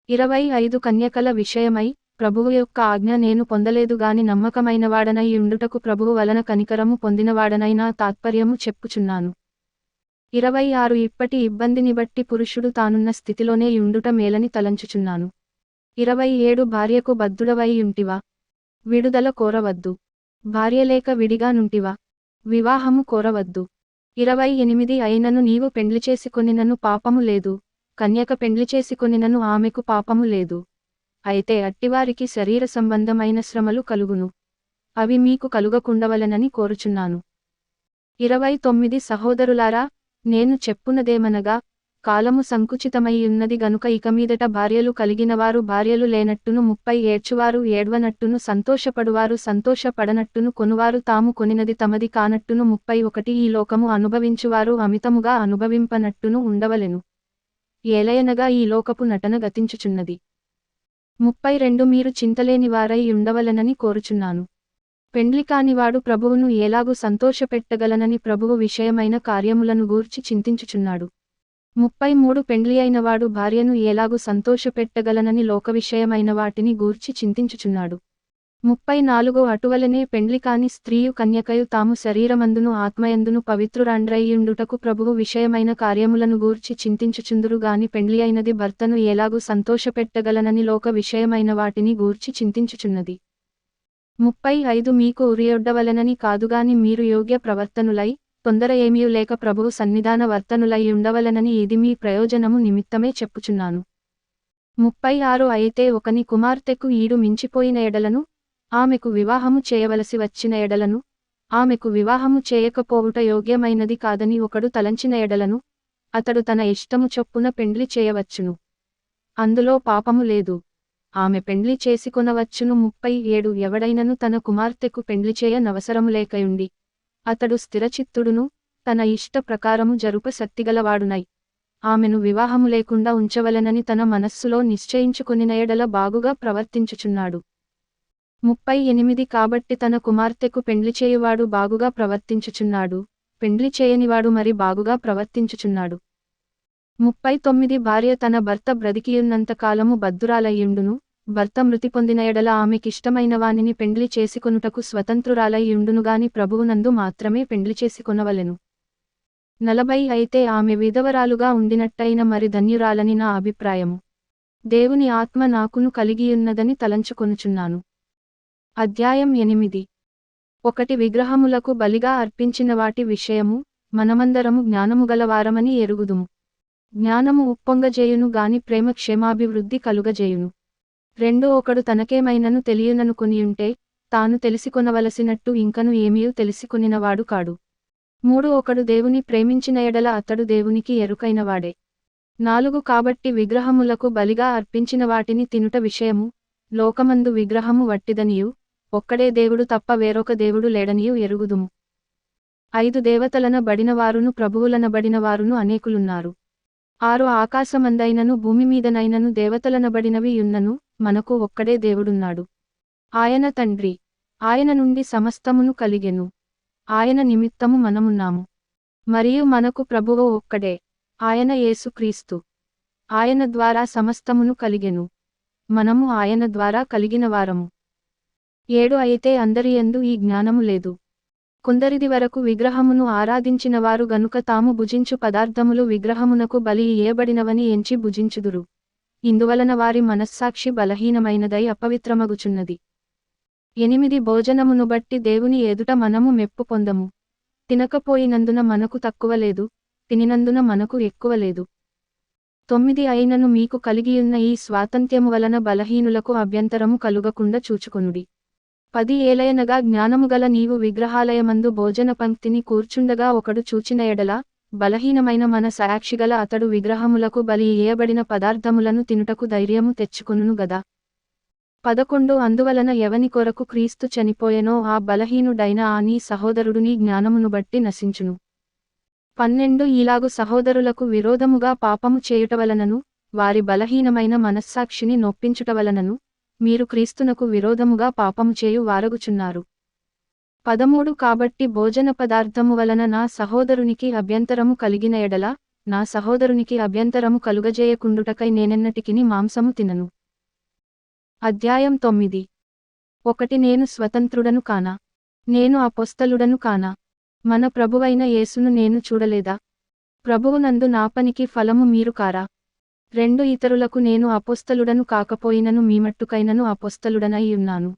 25 కన్యకల విషయమై, ప్రభువు యొక్క ఆజ్ఞ నేను పొందలేదు గాని నమ్మకమైనవాడనై యుండుటకు ప్రభువు వలన కనికరము పొందినవాడనైనా తాత్పర్యము చెప్పుచున్నాను. 26 ఇప్పటి ఇబ్బందిని బట్టి పురుషుడు తానున్న స్థితిలోనే యుండుట మేలని తలంచుచున్నాను. 27 భార్యకు బద్ధుడవై యుంటివా? విడుదల కోరవద్దు. భార్య లేక విడిగా నుంటివా? వివాహము కోరవద్దు. 28 అయినను నీవు పెండ్లి చేసుకొనినను పాపము లేదు, కన్యక పెండ్లి చేసుకొనినను ఆమెకు పాపము లేదు. అయితే అట్టివారికి శరీర సంబంధమైన శ్రమలు కలుగును. అవి మీకు కలుగకుండవలెనని కోరుచున్నాను. 29 సహోదరులారా, నేను చెప్పునదేమనగా, కాలము సంకుచితమయ్యున్నది గనుక ఇకమీదట భార్యలు కలిగినవారు భార్యలు లేనట్టును 30 ఏడ్చువారు ఏడ్వనట్టును సంతోషపడువారు సంతోషపడనట్టును కొనువారు తాము కొనినది తమది కానట్టును 31 ఈ లోకము అనుభవించువారు అమితముగా అనుభవింపనట్టును ఉండవలెను. ఏలయనగా ఈ లోకపు నటన గతించుచున్నది. 32 మీరు చింతలేని వారై ఉండవలెనని కోరుచున్నాను. పెండ్లికానివాడు ప్రభువును ఎలాగు సంతోషపెట్టగలనని ప్రభువు విషయమైన కార్యములను గూర్చి చింతించుచున్నాడు. 33 పెండ్లి అయినవాడు భార్యను ఎలాగు సంతోషపెట్టగలనని లోక విషయమైన వాటిని గూర్చి చింతించుచున్నాడు. 34 అటువలనే పెండ్లికాని స్త్రీయు కన్యకయు తాము శరీరమందును ఆత్మయందును పవిత్రురాండ్రయ్యుండుటకు ప్రభువు విషయమైన కార్యములను గూర్చి చింతించుచుందురు గాని పెండ్లి అయినది భర్తను ఎలాగు సంతోషపెట్టగలనని లోక విషయమైన వాటిని గూర్చి చింతించుచున్నది. 35 మీకు ఉరియొడ్డవలెనని కాదుగాని మీరు యోగ్య ప్రవర్తనులై, తొందర ఏమీయు లేక ప్రభువు సన్నిధాన వర్తనులై ఉండవలెనని ఇది మీ ప్రయోజనము నిమిత్తమే చెప్పుచున్నాను. 36 అయితే ఒకని కుమార్తెకు ఈడు మించిపోయిన ఎడలను, ఆమెకు వివాహము చేయవలసి వచ్చిన ఎడలను, ఆమెకు వివాహము చేయకపోవుట యోగ్యమైనది కాదని ఒకడు తలంచిన ఎడలను, అతడు తన ఇష్టము చొప్పున పెండ్లి చేయవచ్చును. అందులో పాపము లేదు. ఆమె పెండ్లి చేసుకొనవచ్చును. 37 ఎవడైనను తన కుమార్తెకు పెండ్లి చేయ నవసరము లేకయుండి, అతడు స్థిరచిత్తుడును, తన ఇష్ట ప్రకారము జరుప శక్తిగలవాడునై ఆమెను వివాహము లేకుండా ఉంచవలెనని తన మనస్సులో నిశ్చయించుకొనిన ఎడల బాగుగా ప్రవర్తించుచున్నాడు. 38 కాబట్టి తన కుమార్తెకు పెండ్లి చేయువాడు బాగుగా ప్రవర్తించుచున్నాడు, పెండ్లి చేయనివాడు మరి బాగుగా ప్రవర్తించుచున్నాడు. 39 భార్య తన భర్త బ్రతికియున్నంత కాలము బద్ధురాలయ్యుండును, భర్త మృతి పొందిన ఎడల ఆమెకిష్టమైన వానిని పెండ్లి చేసుకొనుటకు స్వతంత్రురాలయ్యుండునుగాని ప్రభువునందు మాత్రమే పెండ్లి చేసుకొనవలెను. 40 అయితే ఆమె విధవరాలుగా ఉండినట్టయిన మరి ధన్యురాలని నా అభిప్రాయము. దేవుని ఆత్మ నాకును కలిగియున్నదని తలంచుకొనుచున్నాను. అధ్యాయం 8. 1 విగ్రహములకు బలిగా అర్పించిన వాటి విషయము, మనమందరము జ్ఞానము గలవారమని ఎరుగుదుము. జ్ఞానము ఉప్పొంగజేయును గాని ప్రేమ క్షేమాభివృద్ధి కలుగజేయును. 2 ఒకడు తనకేమైనను తెలియననుకొనియుంటే, తాను తెలిసికొనవలసినట్టు ఇంకను ఏమీయూ తెలిసికొనినవాడు కాడు. 3 ఒకడు దేవుని ప్రేమించిన ఎడల అతడు దేవునికి ఎరుకైనవాడే. 4 కాబట్టి విగ్రహములకు బలిగా అర్పించిన వాటిని తినుట విషయము, లోకమందు విగ్రహము వట్టిదనియు, ఒక్కడే దేవుడు తప్ప వేరొక దేవుడు లేడనియు ఎరుగుదుము. 5 దేవతలన బడినవారును ప్రభువులనబడినవారును అనేకులున్నారు. 6 ఆకాశమందైనను భూమిమీదనైనను దేవతలనబడినవి యున్నను, మనకు ఒక్కడే దేవుడున్నాడు. ఆయన తండ్రి. ఆయన నుండి సమస్తమును కలిగెను. ఆయన నిమిత్తము మనమున్నాము. మరియు మనకు ప్రభువు ఒక్కడే, ఆయన యేసుక్రీస్తు. ఆయన ద్వారా సమస్తమును కలిగెను. మనము ఆయన ద్వారా కలిగినవారము. 7 అయితే అందరియందు ఈ జ్ఞానము లేదు. కొందరిది వరకు విగ్రహమును ఆరాధించినవారు గనుక తాము భుజించు పదార్థములు విగ్రహమునకు బలి ఇయ్యబడినవని ఎంచి భుజించుదురు. ఇందువలన వారి మనస్సాక్షి బలహీనమైనదై అపవిత్రమగుచున్నది. 8 భోజనమును బట్టి దేవుని ఎదుట మనము మెప్పు పొందము. తినకపోయినందున మనకు తక్కువ లేదు, తినినందున మనకు ఎక్కువ లేదు. 9 అయినను మీకు కలిగియున్న ఈ స్వాతంత్ర్యము వలన బలహీనులకు అభ్యంతరము కలుగకుండా చూచుకొనుడి. 10 ఏలయనగా జ్ఞానముగల నీవు విగ్రహాలయమందు భోజన పంక్తిని కూర్చుండగా ఒకడు చూచిన ఎడల, బలహీనమైన మన సాక్షిగల అతడు విగ్రహములకు బలి ఇయ్యబడిన పదార్థములను తినుటకు ధైర్యము తెచ్చుకొనును గదా. 11 అందువలన ఎవని కొరకు క్రీస్తు చనిపోయెనో ఆ బలహీనుడైన ఆ నీ సహోదరుడు నీ జ్ఞానమును బట్టి నశించును. 12 ఈలాగు సహోదరులకు విరోధముగా పాపము చేయుటవలనను, వారి బలహీనమైన మనస్సాక్షిని నొప్పించుటవలనను, మీరు క్రీస్తునకు విరోధముగా పాపము చేయు వారగుచున్నారు. 13 కాబట్టి భోజన పదార్థము వలన నా సహోదరునికి అభ్యంతరము కలిగిన ఎడల, నా సహోదరునికి అభ్యంతరము కలుగజేయకుండుటకై నేనెన్నటికిని మాంసము తినను. అధ్యాయం 9. 1 నేను స్వతంత్రుడను కానా? నేను అపోస్తలుడను కానా? మన ప్రభువైన యేసును నేను చూడలేదా? ప్రభువునందు నా పనికి ఫలము మీరు కారా? 2 ఇతరులకు నేను అపోస్తలుడను కాకపోయినను మీమట్టుకైనను అపోస్తలుడనై ఉన్నాను.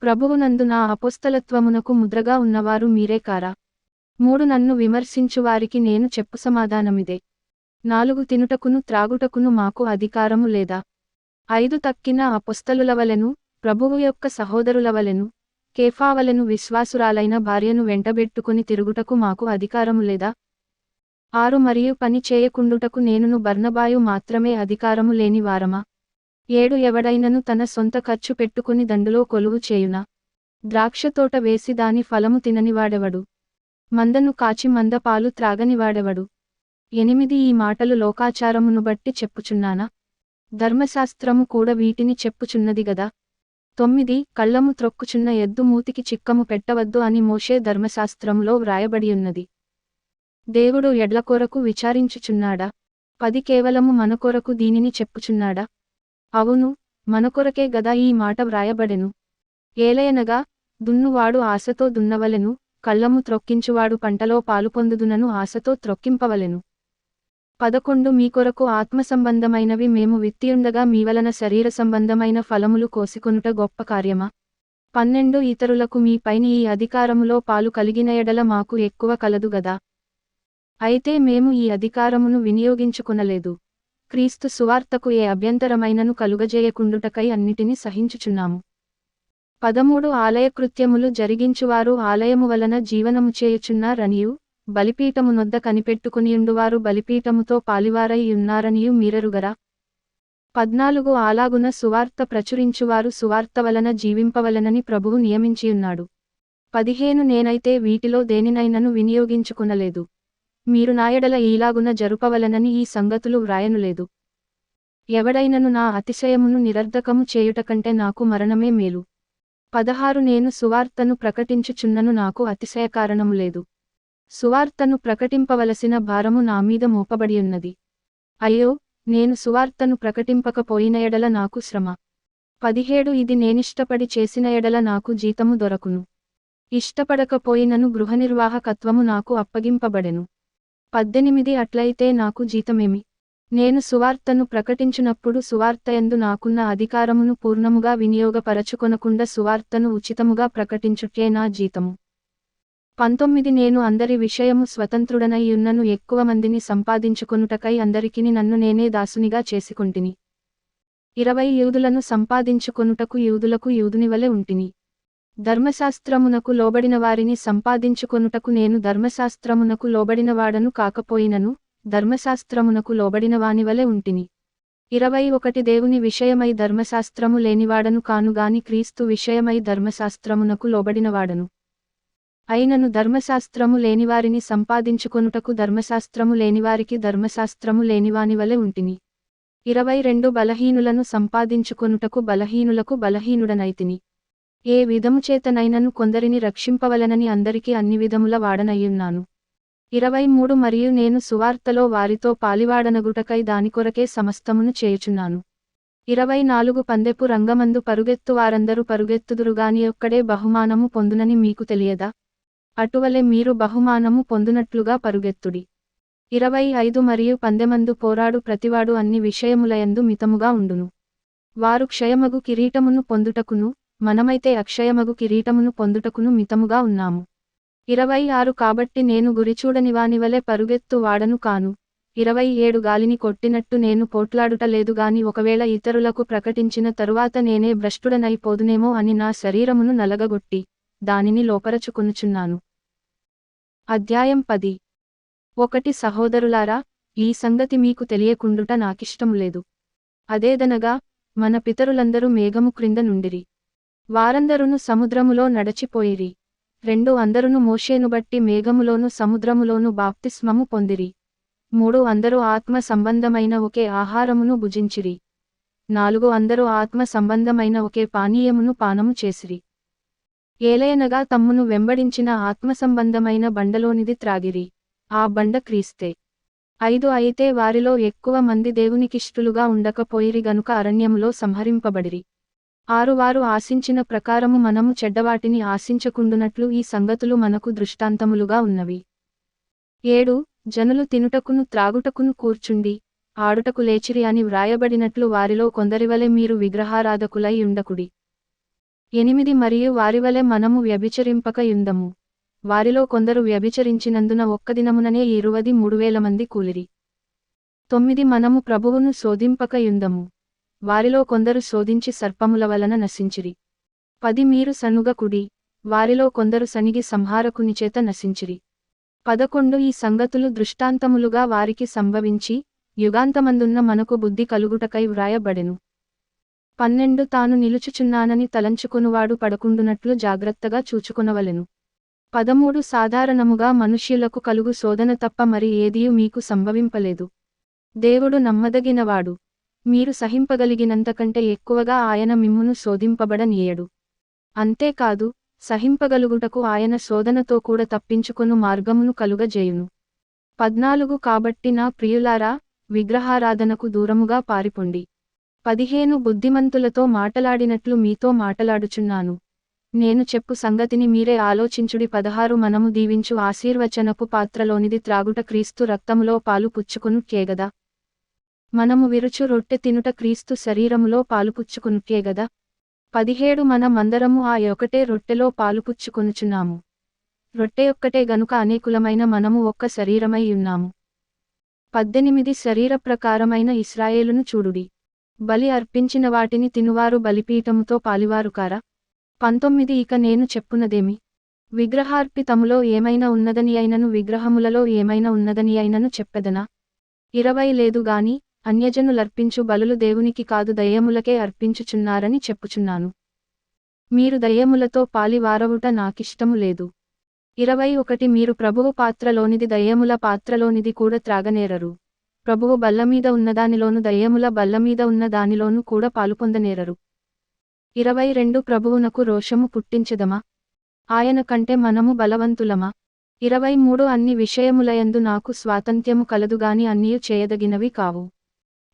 ప్రభువునందు నా అపోస్తలత్వమునకు ముద్రగా ఉన్నవారు మీరే కారా? 3 నన్ను విమర్శించువారికి నేను చెప్పు సమాధానమిదే. 4 తినుటకును త్రాగుటకును మాకు అధికారము లేదా? 5 తక్కిన అపోస్తలులవలెను, ప్రభువు యొక్క సహోదరులవలెను, కేఫావలెను విశ్వాసురాలైన భార్యను వెంటబెట్టుకుని తిరుగుటకు మాకు అధికారము లేదా? 6 మరియు పని చేయకుండుటకు నేనును బర్నబాయు మాత్రమే అధికారము లేని వారమా? 7 ఎవడైనను తన సొంత ఖర్చు పెట్టుకుని దండులో కొలువు చేయునా? ద్రాక్షతోట వేసి దాని ఫలము తిననివాడెవడు? మందను కాచి మంద పాలు త్రాగనివాడెవడు? 8 ఈ మాటలు లోకాచారమును బట్టి చెప్పుచున్నానా? ధర్మశాస్త్రము కూడా వీటిని చెప్పుచున్నది గదా. 9 కళ్ళము త్రొక్కుచున్న ఎద్దు మూతికి చిక్కము పెట్టవద్దు అని మోషే ధర్మశాస్త్రములో వ్రాయబడియున్నది. దేవుడు ఎడ్ల కొరకు విచారించుచున్నాడా? 10 కేవలము మన కొరకు దీనిని చెప్పుచున్నాడా? అవును, మన కొరకే గదా ఈ మాట వ్రాయబడెను. ఏలయనగా, దున్నువాడు ఆశతో దున్నవలెను, కళ్ళము త్రొక్కించువాడు పంటలో పాలుపొందుదునను ఆశతో త్రొక్కింపవలెను. 11 మీ కొరకు ఆత్మ సంబంధమైనవి మేము విత్తియుండగా మీవలన శరీర సంబంధమైన ఫలములు కోసికొనుట గొప్ప కార్యమా? 12 ఇతరులకు మీ పైన ఈ అధికారములో పాలు కలిగిన ఎడల మాకు ఎక్కువ కలదు గదా. అయితే మేము ఈ అధికారమును వినియోగించుకొనలేదు. క్రీస్తు సువార్తకు ఏ అభ్యంతరమైనను కలుగజేయకుండుటకై అన్నిటిని సహించుచున్నాము. 13 ఆలయకృత్యములు జరిగించువారు ఆలయము వలన జీవనము చేయుచున్నారనియు, బలిపీఠమునొద్ద కనిపెట్టుకునియుండువారు బలిపీఠముతో పాలివారై ఉన్నారనియు మీరెరుగరా? 14 అలాగున సువార్త ప్రచురించువారు సువార్త వలన జీవింపవలెనని ప్రభువు నియమించియున్నాడు. 15 నేనైతే వీటిలో దేనినైనను వినియోగించుకొనలేదు. మీరు నా ఎడల ఈలాగున జరుపవలనని ఈ సంగతులు వ్రాయనులేదు. ఎవడైనను నా అతిశయమును నిరర్ధకము చేయుట కంటే నాకు మరణమే మేలు. 16 నేను సువార్తను ప్రకటించుచున్నను, నాకు అతిశయకారణము లేదు. సువార్తను ప్రకటింపవలసిన భారము నా మీద మోపబడియున్నది. అయ్యో, నేను సువార్తను ప్రకటింపకపోయిన ఎడల నాకు శ్రమ. 17 ఇది నేనిష్టపడి చేసిన ఎడల నాకు జీతము దొరకును. ఇష్టపడకపోయినను గృహనిర్వాహకత్వము నాకు అప్పగింపబడెను. 18 అట్లయితే నాకు జీతమేమి? నేను సువార్తను ప్రకటించునప్పుడు సువార్తయందు నాకున్న అధికారమును పూర్ణముగా వినియోగపరచుకొనకుండా సువార్తను ఉచితముగా ప్రకటించుటే నా జీతము. 19 నేను అందరి విషయము స్వతంత్రుడనై యున్నను, ఎక్కువ మందిని సంపాదించుకొనుటకై అందరికిని నన్ను నేనే దాసునిగా చేసుకొంటిని. 20 యూదులను సంపాదించుకొనుటకు యూదులకు యూదునివలె ఉంటిని. ధర్మశాస్త్రమునకు లోబడిన వారిని సంపాదించుకొనుటకు నేను ధర్మశాస్త్రమునకు లోబడినవాడను కాకపోయినను ధర్మశాస్త్రమునకు లోబడిన వానివలె ఉంటిని. 21 దేవుని విషయమై ధర్మశాస్త్రము లేనివాడను కానుగాని క్రీస్తు విషయమై ధర్మశాస్త్రమునకు లోబడినవాడను. అయినను ధర్మశాస్త్రము లేనివారిని సంపాదించుకొనుటకు ధర్మశాస్త్రము లేనివారికి ధర్మశాస్త్రము లేనివానివలె ఉంటిని. 22 బలహీనులను సంపాదించుకొనుటకు బలహీనులకు బలహీనుడనైతిని. ఏ విధముచేతనైనను కొందరిని రక్షింపవలనని అందరికీ అన్ని విధముల వాడనయ్యున్నాను. 23 మరియు నేను సువార్తలో వారితో పాలివాడనగుటకై దానికొరకే సమస్తమును చేయుచున్నాను. 24 పందెపు రంగమందు పరుగెత్తు వారందరూ పరుగెత్తుదురుగాని ఒక్కడే బహుమానము పొందునని మీకు తెలియదా? అటువలే మీరు బహుమానము పొందునట్లుగా పరుగెత్తుడి. 25 మరియు పందెమందు పోరాడు ప్రతివాడు అన్ని విషయములయందు మితముగా ఉండును. వారు క్షయమగు కిరీటమును పొందుటకును, మనమైతే అక్షయమగు కిరీటమును పొందుటకును మితముగా ఉన్నాము. 26 కాబట్టి నేను గురిచూడనివానివలె పరుగెత్తు వాడను కాను. 27 గాలిని కొట్టినట్టు నేను పోట్లాడుట లేదుగాని ఒకవేళ ఇతరులకు ప్రకటించిన తరువాత నేనే భ్రష్టుడనైపోదునేమో అని నా శరీరమును నలగగొట్టి దానిని లోపరచుకొనుచున్నాను. అధ్యాయం 10. 1 సహోదరులారా, ఈ సంగతి మీకు తెలియకుండుట నాకిష్టము లేదు. అదేదనగా, మన పితరులందరూ మేఘము క్రింద నుండిరి. వారందరును సముద్రములో నడచిపోయిరి. 2 అందరును మోషేను బట్టి మేఘములోను సముద్రములోను బాప్తిస్మము పొందిరి. 3 అందరూ ఆత్మ సంబంధమైన ఒకే ఆహారమును భుజించిరి. 4 అందరూ ఆత్మ సంబంధమైన ఒకే పానీయమును పానము చేసిరి. ఏలయనగా తమ్మును వెంబడించిన ఆత్మ సంబంధమైన బండలోనిది త్రాగిరి. ఆ బండ క్రీస్తే. 5 అయితే వారిలో ఎక్కువ మంది దేవునికిష్టులుగా ఉండకపోయిరి గనుక అరణ్యములో సంహరింపబడిరి. 6 వారు ఆశించిన ప్రకారము మనము చెడ్డవాటిని ఆశించకుండునట్లు ఈ సంగతులు మనకు దృష్టాంతములుగా ఉన్నవి. 7 జనులు తినుటకును త్రాగుటకును కూర్చుండి ఆడుటకు లేచిరి అని వ్రాయబడినట్లు వారిలో కొందరివలె మీరు విగ్రహారాధకులై ఉండకుడి. 8 మరియు వారివలె మనము వ్యభిచరింపక యుందము. వారిలో కొందరు వ్యభిచరించినందున ఒక్క దినముననే 23,000 మంది కూలిరి. 9 మనము ప్రభువును శోధింపక యుందము. వారిలో కొందరు శోధించి సర్పముల వలన నశించిరి. 10 మీరు సనుగకుడి. వారిలో కొందరు సనిగి సంహారకునిచేత నశించిరి. 11 ఈ సంగతులు దృష్టాంతములుగా వారికి సంభవించి యుగాంతమందున్న మనకు బుద్ధి కలుగుటకై వ్రాయబడెను. 12 తాను నిలుచుచున్నానని తలంచుకొనువాడు పడకుండునట్లు జాగ్రత్తగా చూచుకొనవలెను. 13 సాధారణముగా మనుష్యులకు కలుగు శోధన తప్ప మరి ఏదియూ మీకు సంభవింపలేదు. దేవుడు నమ్మదగినవాడు. మీరు సహింపగలిగినంతకంటే ఎక్కువగా ఆయన మిమ్మును శోధింపబడనీయడు. అంతేకాదు, సహింపగలుగుటకు ఆయన శోధనతో కూడా తప్పించుకొను మార్గమును కలుగజేయును. 14 కాబట్టి నా ప్రియులారా, విగ్రహారాధనకు దూరముగా పారిపొండి. 15 బుద్ధిమంతులతో మాటలాడినట్లు మీతో మాటలాడుచున్నాను. నేను చెప్పు సంగతిని మీరే ఆలోచించుడి. 16 మనము దీవించు ఆశీర్వచనపు పాత్రలోనిది త్రాగుట క్రీస్తు రక్తములో పాలు పుచ్చుకొనుటేగదా. మనము విరుచు రొట్టె తినుట క్రీస్తు శరీరములో పాలుపుచ్చుకొనుటేగదా. 17 మనమందరము ఆ యొక్కటే రొట్టెలో పాలుపుచ్చుకొనుచున్నాము. రొట్టె ఒక్కటే గనుక అనేకులమైన మనము ఒక్క శరీరమై ఉన్నాము. 18 శరీర ప్రకారమైన ఇశ్రాయేలును చూడుడి. బలి అర్పించిన వాటిని తినువారు బలిపీఠముతో పాలివారు కారా. 19 ఇక నేను చెప్పునదేమి? విగ్రహార్పితములో ఏమైనా ఉన్నదని అయినను విగ్రహములలో ఏమైనా ఉన్నదని అయినను చెప్పెదనా? 20 లేదు గాని అన్యజనులర్పించు బలులు దేవునికి కాదు దయ్యములకే అర్పించుచున్నారని చెప్పుచున్నాను. మీరు దయ్యములతో పాలివారవుట నాకిష్టము లేదు. 21 మీరు ప్రభువు పాత్రలోనిది దయ్యముల పాత్రలోనిది కూడా త్రాగనేరరు. ప్రభువు బల్లమీద ఉన్నదానిలోను దయ్యముల బల్లమీద ఉన్న దానిలోను కూడా పాలుపొందనేరరు. 22 ప్రభువునకు రోషము పుట్టించెదమా? ఆయన కంటే మనము బలవంతులమా? 23 అన్ని విషయములయందు నాకు స్వాతంత్ర్యము కలదుగాని అన్నియు చేయదగినవి కావు.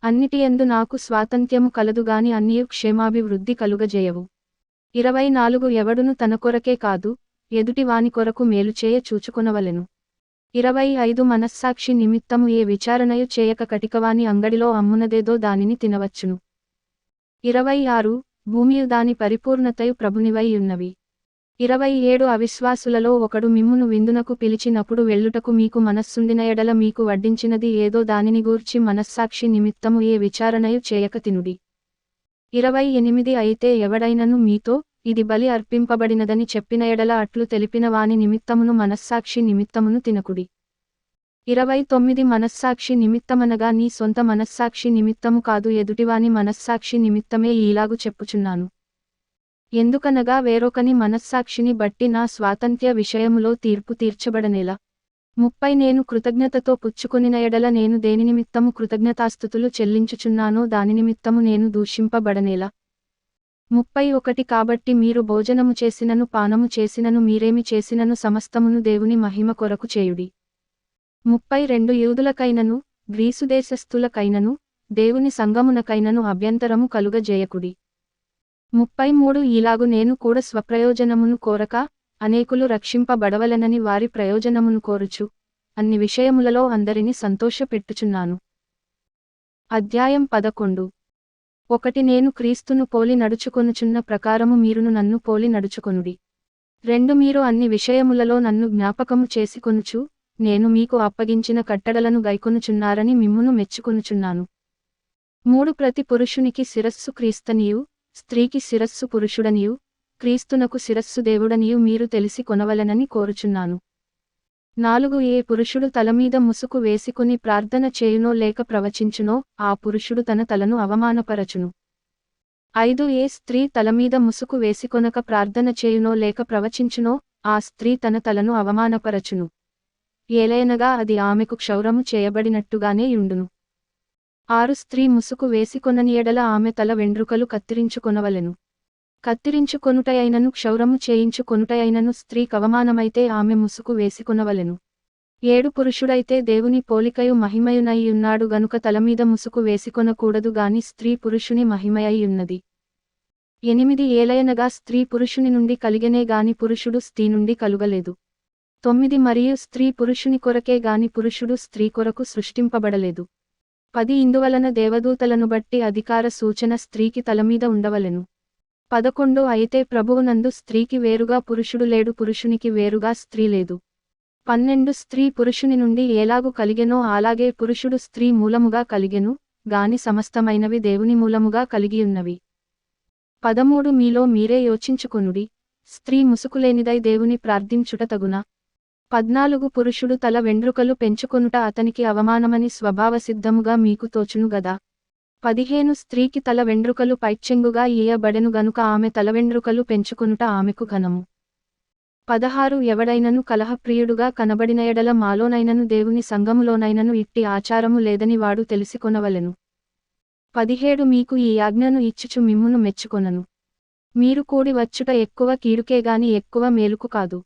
అన్నిటియందు నాకు స్వాతంత్ర్యము కలదుగాని అన్నియు క్షేమాభివృద్ధి కలుగజేయవు. 24 ఎవడును తన కొరకే కాదు, ఎదుటి వాని కొరకు మేలుచేయ చూచుకొనవలెను. 25 మనస్సాక్షి నిమిత్తము ఏ విచారణయు చేయక కటికవాని అంగడిలో అమ్మునదేదో దానిని తినవచ్చును. 26 భూమియు దాని పరిపూర్ణతయు ప్రభునివై ఉన్నవి. 27 అవిశ్వాసులలో ఒకడు మిమ్మును విందునకు పిలిచినప్పుడు వెళ్ళుటకు మీకు మనస్సుండిన ఎడల మీకు వడ్డించినది ఏదో దానిని గూర్చి మనస్సాక్షి నిమిత్తము ఏ విచారణయు చేయక తినుడి. 28 అయితే ఎవడైనను మీతో ఇది బలి అర్పింపబడినదని చెప్పిన ఎడల అట్లు తెలిపిన వాని నిమిత్తమును మనస్సాక్షి నిమిత్తమును తినకుడి. 29 మనస్సాక్షి నిమిత్తమనగా నీ సొంత మనస్సాక్షి నిమిత్తము కాదు ఎదుటివాని మనస్సాక్షి నిమిత్తమే ఈలాగు చెప్పుచున్నాను. ఎందుకనగా వేరొకని మనస్సాక్షిని బట్టి నా స్వాతంత్ర్య విషయములో తీర్పు తీర్చబడనేలా. 30 నేను కృతజ్ఞతతో పుచ్చుకొనిన ఎడల నేను దేని నిమిత్తము కృతజ్ఞతాస్తుతులు చెల్లించుచున్నానో దాని నిమిత్తము నేను దూషింపబడనేలా. 31 కాబట్టి మీరు భోజనము చేసినను పానము చేసినను మీరేమి చేసినను సమస్తమును దేవుని మహిమ కొరకు చేయుడి. 32 యూదులకైనను గ్రీసుదేశస్థులకైనను దేవుని సంగమునకైనను అభ్యంతరము కలుగజేయకుడి. 33 ఈలాగు నేను కూడా స్వప్రయోజనమును కోరక అనేకులు రక్షింపబడవలెనని వారి ప్రయోజనమును కోరుచు అన్ని విషయములలో అందరిని సంతోషపెట్టుచున్నాను. అధ్యాయం 11 1 నేను క్రీస్తును పోలి నడుచుకొనుచున్న ప్రకారము మీరును నన్ను పోలి నడుచుకొనుడి. 2 మీరు అన్ని విషయములలో నన్ను జ్ఞాపకము చేసుకొనుచు నేను మీకు అప్పగించిన కట్టడలను గైకొనుచున్నారని మిమ్మును మెచ్చుకొనుచున్నాను. 3 ప్రతి పురుషునికి శిరస్సు క్రీస్తనియు స్త్రీకి శిరస్సు పురుషుడనియు క్రీస్తునకు శిరస్సు దేవుడనియు మీరు తెలిసి కొనవలెనని కోరుచున్నాను. 4 ఏ పురుషుడు తలమీద ముసుకు వేసుకుని ప్రార్థన చేయునో లేక ప్రవచించునో ఆ పురుషుడు తన తలను అవమానపరచును. 5 ఏ స్త్రీ తలమీద ముసుకు వేసికొనక ప్రార్థన చేయునో లేక ప్రవచించునో ఆ స్త్రీ తన తలను అవమానపరచును. ఏలయనగా అది ఆమెకు క్షౌరము చేయబడినట్టుగానే యుండును. 6 స్త్రీ ముసుకు వేసికొనని ఎడల ఆమె తల వెండ్రుకలు కత్తిరించుకొనవలెను. కత్తిరించుకొనుటయైనను క్షౌరము చేయించుకొనుటయైనను స్త్రీ కవమానమైతే ఆమె ముసుకు వేసికొనవలెను. 7 పురుషుడైతే దేవుని పోలికయు మహిమయునై ఉన్నాడు గనుక తలమీద ముసుకు వేసికొనకూడదు గాని స్త్రీ పురుషుని మహిమయై ఉన్నది. 8 ఏలయనగా స్త్రీ పురుషుని నుండి కలిగెనే గాని పురుషుడు స్త్రీ నుండి కలుగలేదు. 9 మరియు స్త్రీ పురుషుని కొరకే గాని పురుషుడు స్త్రీ కొరకు సృష్టింపబడలేదు. 10 ఇందువలన దేవదూతలను బట్టి అధికార సూచన స్త్రీకి తలమీద ఉండవలెను. 11 అయితే ప్రభువునందు స్త్రీకి వేరుగా పురుషుడు లేడు పురుషునికి వేరుగా స్త్రీ లేదు. 12 స్త్రీ పురుషుని నుండి ఎలాగు కలిగెనో అలాగే పురుషుడు స్త్రీ మూలముగా కలిగెను గాని సమస్తమైనవి దేవుని మూలముగా కలిగియున్నవి. 13 మీలో మీరే యోచించుకొనుడి, స్త్రీ ముసుకులేనిదై దేవుని ప్రార్థించుట తగునా? 14 పురుషుడు తల వెండ్రుకలు పెంచుకొనుట అతనికి అవమానమని స్వభావసిద్ధముగా మీకు తోచును గదా. 15 స్త్రీకి తల వెండ్రుకలు పైచెంగుగా ఇయ్యబడెను గనుక ఆమె తలవెండ్రుకలు పెంచుకొనుట ఆమెకు ఘనము. 16 ఎవడైనను కలహప్రియుడుగా కనబడిన ఎడల మాలోనైనను దేవుని సంఘములోనైనను ఇట్టి ఆచారము లేదని వాడు తెలిసికొనవలెను. 17 మీకు ఈ ఆజ్ఞను ఇచ్చుచు మిమ్మును మెచ్చుకొనను. మీరు కూడి వచ్చుట ఎక్కువ కీడుకేగాని ఎక్కువ మేలుకు కాదు.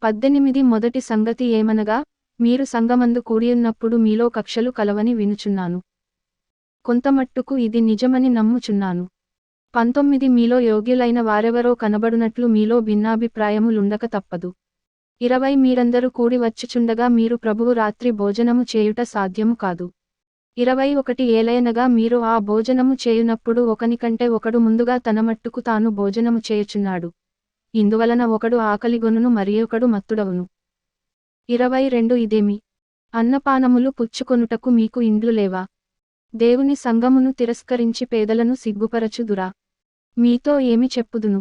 18 మొదటి సంగతి ఏమనగా మీరు సంఘమందు కూడియున్నప్పుడు మీలో కక్షలు కలవని వినుచున్నాను. కొంతమట్టుకు ఇది నిజమని నమ్ముచున్నాను. 19 మీలో యోగ్యులైన వారెవరో కనబడునట్లు మీలో భిన్నాభిప్రాయములుండక తప్పదు. 20 మీరందరూ కూడి వచ్చుచుండగా మీరు ప్రభువు రాత్రి భోజనము చేయుట సాధ్యము కాదు. 21 ఏలయనగా మీరు ఆ భోజనము చేయునప్పుడు ఒకనికంటే ఒకడు ముందుగా తన మట్టుకు తాను భోజనము చేయుచున్నాడు. ఇందువలన ఒకడు ఆకలిగొనును మరియొకడు మత్తుడవును. 22 ఇదేమి? అన్నపానములు పుచ్చుకొనుటకు మీకు ఇండ్లు లేవా? దేవుని సంఘమును తిరస్కరించి పేదలను సిగ్గుపరచుదురా? మీతో ఏమి చెప్పుదును?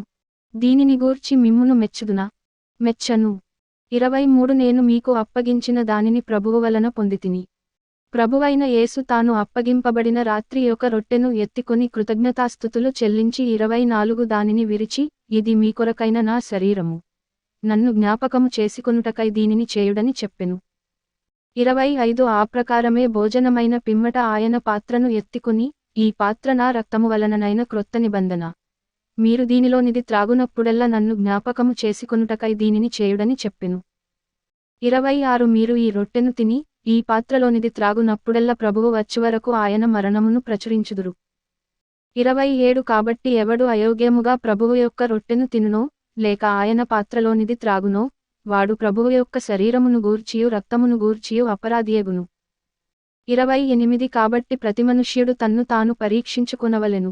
దీనిని గూర్చి మిమ్మును మెచ్చుదునా? మెచ్చను. 23 నేను మీకు అప్పగించిన దానిని ప్రభువు వలన పొందితిని. ప్రభువైన యేసు తాను అప్పగింపబడిన రాత్రి ఒక రొట్టెను ఎత్తికొని కృతజ్ఞతాస్తుతులు చెల్లించి 24 దానిని విరిచి ఇది మీ కొరకైన నా శరీరము, నన్ను జ్ఞాపకము చేసుకొనుటకై దీనిని చేయుడని చెప్పెను. 25 ఆ ప్రకారమే భోజనమైన పిమ్మట ఆయన పాత్రను ఎత్తికొని, ఈ పాత్ర నా రక్తము వలననైన క్రొత్త నిబంధన. మీరు దీనిలోనిది త్రాగునప్పుడెల్లా నన్ను జ్ఞాపకము చేసుకొనుటకై దీనిని చేయుడని చెప్పెను. 26 మీరు ఈ రొట్టెను తిని, ఈ పాత్రలోనిది త్రాగునప్పుడెల్లా ప్రభువు వచ్చువరకు ఆయన మరణమును ప్రచురించుదురు. 27 కాబట్టి ఎవడు అయోగ్యముగా ప్రభువు యొక్క రొట్టెను తినునో, లేక ఆయన పాత్రలోనిది త్రాగునో, వాడు ప్రభువు యొక్క శరీరమును గూర్చియు రక్తమును గూర్చియు అపరాధియగును. 28 కాబట్టి ప్రతి మనుష్యుడు తన్ను తాను పరీక్షించుకొనవలెను.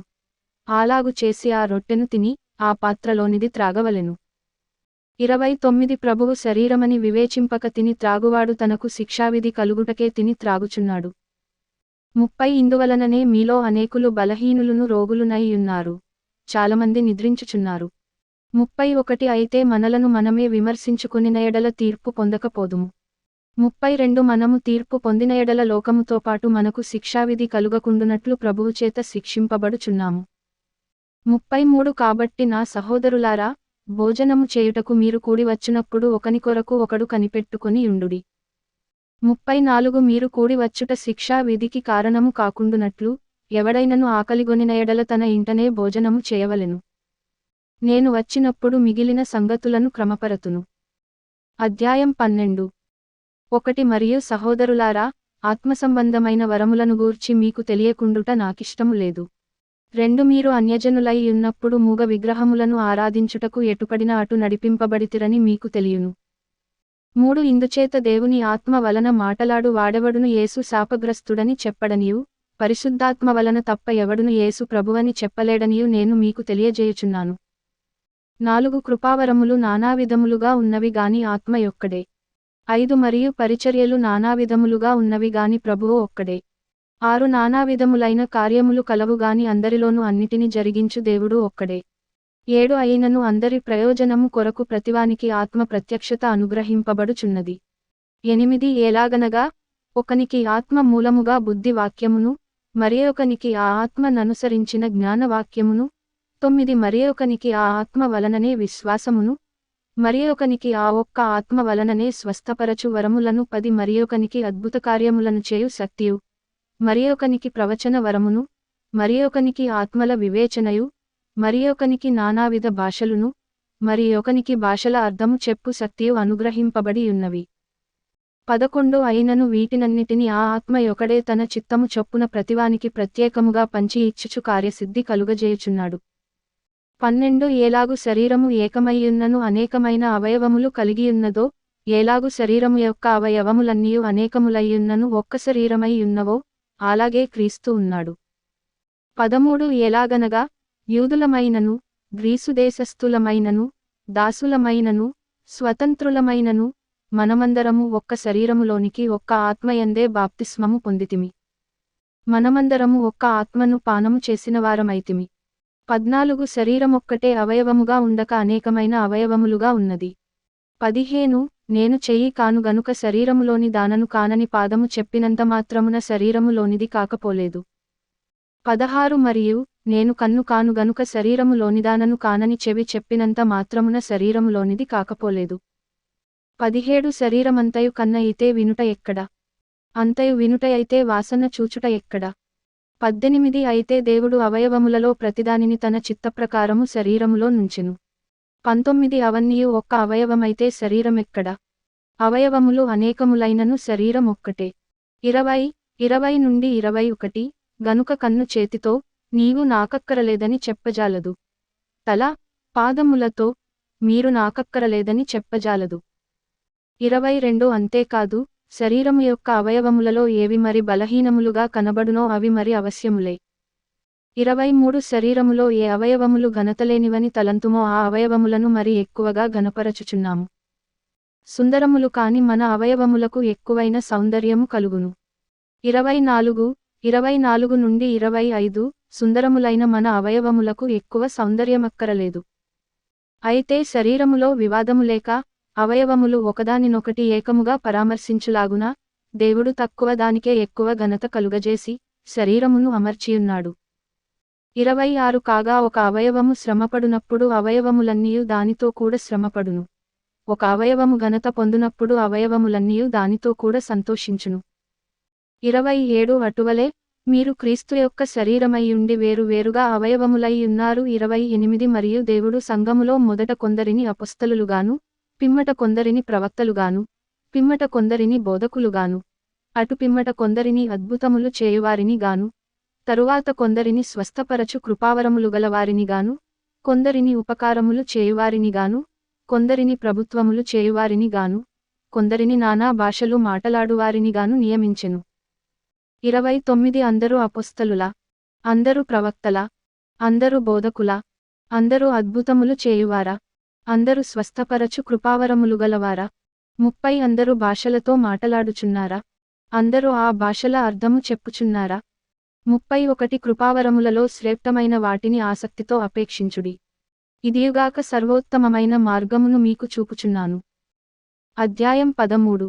అలాగు చేసి ఆ రొట్టెను తిని, ఆ పాత్రలోనిది త్రాగవలెను. 29 ప్రభువు శరీరమని వివేచింపక తిని త్రాగువాడు తనకు శిక్షావిధి కలుగుటకే తిని త్రాగుచున్నాడు. 30 ఇందువలననే మీలో అనేకులు బలహీనులును రోగులునై ఉన్నారు. చాలామంది నిద్రించుచున్నారు. 31 అయితే మనలను మనమే విమర్శించుకొనిన ఎడల తీర్పు పొందకపోదుము. 32 మనము తీర్పు పొందిన ఎడల లోకముతో పాటు మనకు శిక్షావిధి కలుగకుండునట్లు ప్రభువు చేత శిక్షింపబడుచున్నాము. 33 కాబట్టి నా సహోదరులారా, భోజనము చేయుటకు మీరు కూడి వచ్చినప్పుడు ఒకనికొరకు ఒకడు కనిపెట్టుకొని యుండుడి. 34 మీరు కూడి వచ్చుట శిక్షా విధికి కారణము కాకుండునట్లు, ఎవడైనను ఆకలిగొనిన ఎడల తన ఇంటనే భోజనము చేయవలెను. నేను వచ్చినప్పుడు మిగిలిన సంగతులను క్రమపరతును. అధ్యాయం 12. 1 మరియు సహోదరులారా, ఆత్మసంబంధమైన వరములను గూర్చి మీకు తెలియకుండుట నాకిష్టము లేదు. 2 మీరు అన్యజనులై ఉన్నప్పుడు మూగ విగ్రహములను ఆరాధించుటకు ఎటుపడిన అటు నడిపింపబడితిరని మీకు తెలియును. 3 ఇందుచేత దేవుని ఆత్మ వలన మాటలాడు వాడెవడును యేసు శాపగ్రస్తుడని చెప్పడనియు, పరిశుద్ధాత్మ వలన తప్ప ఎవడును యేసు ప్రభువని చెప్పలేడనియు నేను మీకు తెలియజేయుచున్నాను. 4 కృపావరములు నానావిధములుగా ఉన్నవి గాని ఆత్మ యొక్కడే. 5 మరియు పరిచర్యలు నానావిధములుగా ఉన్నవి గాని ప్రభువు ఒక్కడే. 6 నానావిధములైన కార్యములు కలవు గాని అందరిలోనూ అన్నిటిని జరిగించు దేవుడు ఒక్కడే. 7 అయినను అందరి ప్రయోజనము కొరకు ప్రతివానికి ఆత్మ ప్రత్యక్షత అనుగ్రహింపబడుచున్నది. 8 ఎలాగనగా, ఒకనికి ఆత్మ మూలముగా బుద్ధి వాక్యమును, మరియొకనికి ఆ ఆత్మ ననుసరించిన జ్ఞానవాక్యమును, 9 మరియొకనికి ఆ ఆత్మ వలననే విశ్వాసమును, మరియొకనికి ఆ ఒక్క ఆత్మ వలననే స్వస్థపరచు వరములను, 10 మరియొకనికి అద్భుత కార్యములను చేయు శక్తియు, మరియొకనికి ప్రవచన వరమును, మరియొకనికి ఆత్మల వివేచనయు, మరియొకనికి నానావిధ భాషలును, మరియొకనికి భాషల అర్థము చెప్పు శక్తియు అనుగ్రహింపబడి ఉన్నవి. 11 అయినను వీటినన్నిటిని ఆ ఆత్మ యొకడే తన చిత్తము చొప్పున ప్రతివానికి ప్రత్యేకముగా పంచి ఇచ్చుచు కార్యసిద్ధి కలుగజేయుచున్నాడు. 12 ఏలాగు శరీరము ఏకమైయున్నను అనేకమైన అవయవములు కలిగియున్నదో, ఏలాగు శరీరము యొక్క అవయవములన్నీయు అనేకములయ్యున్నను ఒక్క శరీరమై ఉన్నవో, అలాగే క్రీస్తు ఉన్నాడు. 13 ఎలాగనగా, యూదులమైనను, గ్రీసు దేశస్థులమైనను, దాసులమైనను, స్వతంత్రులమైనను, మనమందరము ఒక్క శరీరములోనికి ఒక్క ఆత్మయందే బాప్తిస్మము పొందితిమి. మనమందరము ఒక్క ఆత్మను పానము చేసినవారమైతిమి. 14 శరీరమొక్కటే అవయవముగా ఉండక అనేకమైన అవయవములుగా ఉన్నది. 15 నేను చెయ్యి కాను గనుక శరీరములోని దానను కానని పాదము చెప్పినంత మాత్రమున శరీరములోనిది కాకపోలేదు. 16 మరియు నేను కన్ను కాను గనుక శరీరములోనిదానను కానని చెవి చెప్పినంత మాత్రమున శరీరములోనిది కాకపోలేదు. 17 శరీరమంతయు కన్న అయితే వినుట ఎక్కడ? అంతయు వినుట అయితే వాసన చూచుట ఎక్కడ? 18 అయితే దేవుడు అవయవములలో ప్రతిదానిని తన చిత్తప్రకారము శరీరములో నుంచెను. 19 అవన్నీయు ఒక్క అవయవమైతే శరీరమెక్కడ? అవయవములు అనేకములైనను శరీరం ఒక్కటే. 20 నుండి 21 గనుక కన్ను చేతితో, నీవు నాకక్కరలేదని చెప్పజాలదు. తల, పాదములతో, మీరు నాకక్కరలేదని చెప్పజాలదు. 22 అంతేకాదు, శరీరము యొక్క అవయవములలో ఏవి మరి బలహీనములుగా కనబడునో అవి మరి అవశ్యములే. 23 శరీరములో ఏ అవయవములు ఘనతలేనివని తలంతుమో ఆ అవయవములను మరి ఎక్కువగా ఘనపరచుచున్నాము. సుందరములు కాని మన అవయవములకు ఎక్కువైన సౌందర్యము కలుగును. 24 నుండి 25 సుందరములైన మన అవయవములకు ఎక్కువ సౌందర్యమక్కరలేదు. అయితే శరీరములో వివాదము లేక, అవయవములు ఒకదానినొకటి ఏకముగా పరామర్శించులాగున, దేవుడు తక్కువ దానికే ఎక్కువ ఘనత కలుగజేసి, శరీరమును అమర్చియున్నాడు. 26 కాగా ఒక అవయవము శ్రమపడునప్పుడు అవయవములన్నీయు దానితో కూడా శ్రమపడును. ఒక అవయవము ఘనత పొందునప్పుడు అవయవములన్నీయు దానితో కూడా సంతోషించును. 27 అటువలే మీరు క్రీస్తు యొక్క శరీరమైయుండి వేరు వేరుగా అవయవములై ఉన్నారు. 28 మరియు దేవుడు సంఘములో మొదట కొందరిని అపొస్తలులుగాను, పిమ్మట కొందరిని ప్రవక్తలుగాను, పిమ్మట కొందరిని బోధకులుగాను, అటు పిమ్మట కొందరిని అద్భుతములు చేయువారిని గాను, తరువాత కొందరిని స్వస్థపరచు కృపావరములు గలవారిని గాను, కొందరిని ఉపకారములు చేయువారిని గాను, కొందరిని ప్రభుత్వములు చేయువారిని గాను, కొందరిని నానా భాషలు మాటలాడువారిని గాను నియమించెను. 29 అందరూ అపొస్తలులా? అందరూ ప్రవక్తలా? అందరూ బోధకులా? అందరూ అద్భుతములు చేయువారా? అందరూ స్వస్థపరచు కృపావరములు గలవారా? 30 అందరూ భాషలతో మాటలాడుచున్నారా? అందరూ ఆ భాషల అర్థము చెప్పుచున్నారా? 31 కృపావరములలో శ్రేష్టమైన వాటిని ఆసక్తితో అపేక్షించుడి. ఇదియుగాక సర్వోత్తమమైన మార్గమును మీకు చూపుచున్నాను. అధ్యాయం 13.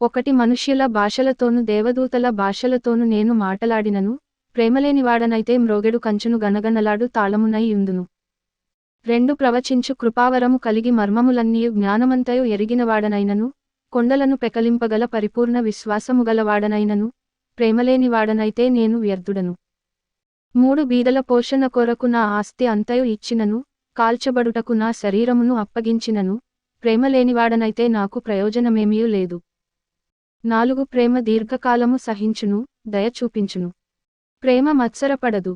1 మనుష్యుల భాషలతోను దేవదూతల భాషలతోను నేను మాటలాడినను, ప్రేమలేనివాడనైతే మ్రోగెడు కంచును గనగనలాడు తాళమునై యుందును. 2 ప్రవచించు కృపావరము కలిగి మర్మములన్నీయు జ్ఞానమంతయు ఎరిగినవాడనైనను, కొండలను పెకలింపగల పరిపూర్ణ విశ్వాసము గలవాడనైనను, ప్రేమలేనివాడనైతే నేను వ్యర్థుడను. 3 బీదల పోషణ కొరకు నా ఆస్తి అంతయు ఇచ్చినను, కాల్చబడుటకు నా శరీరమును అప్పగించినను, ప్రేమలేనివాడనైతే నాకు ప్రయోజనమేమీయు లేదు. 4 ప్రేమ దీర్ఘకాలము సహించును, దయ చూపించును. ప్రేమ మత్సరపడదు.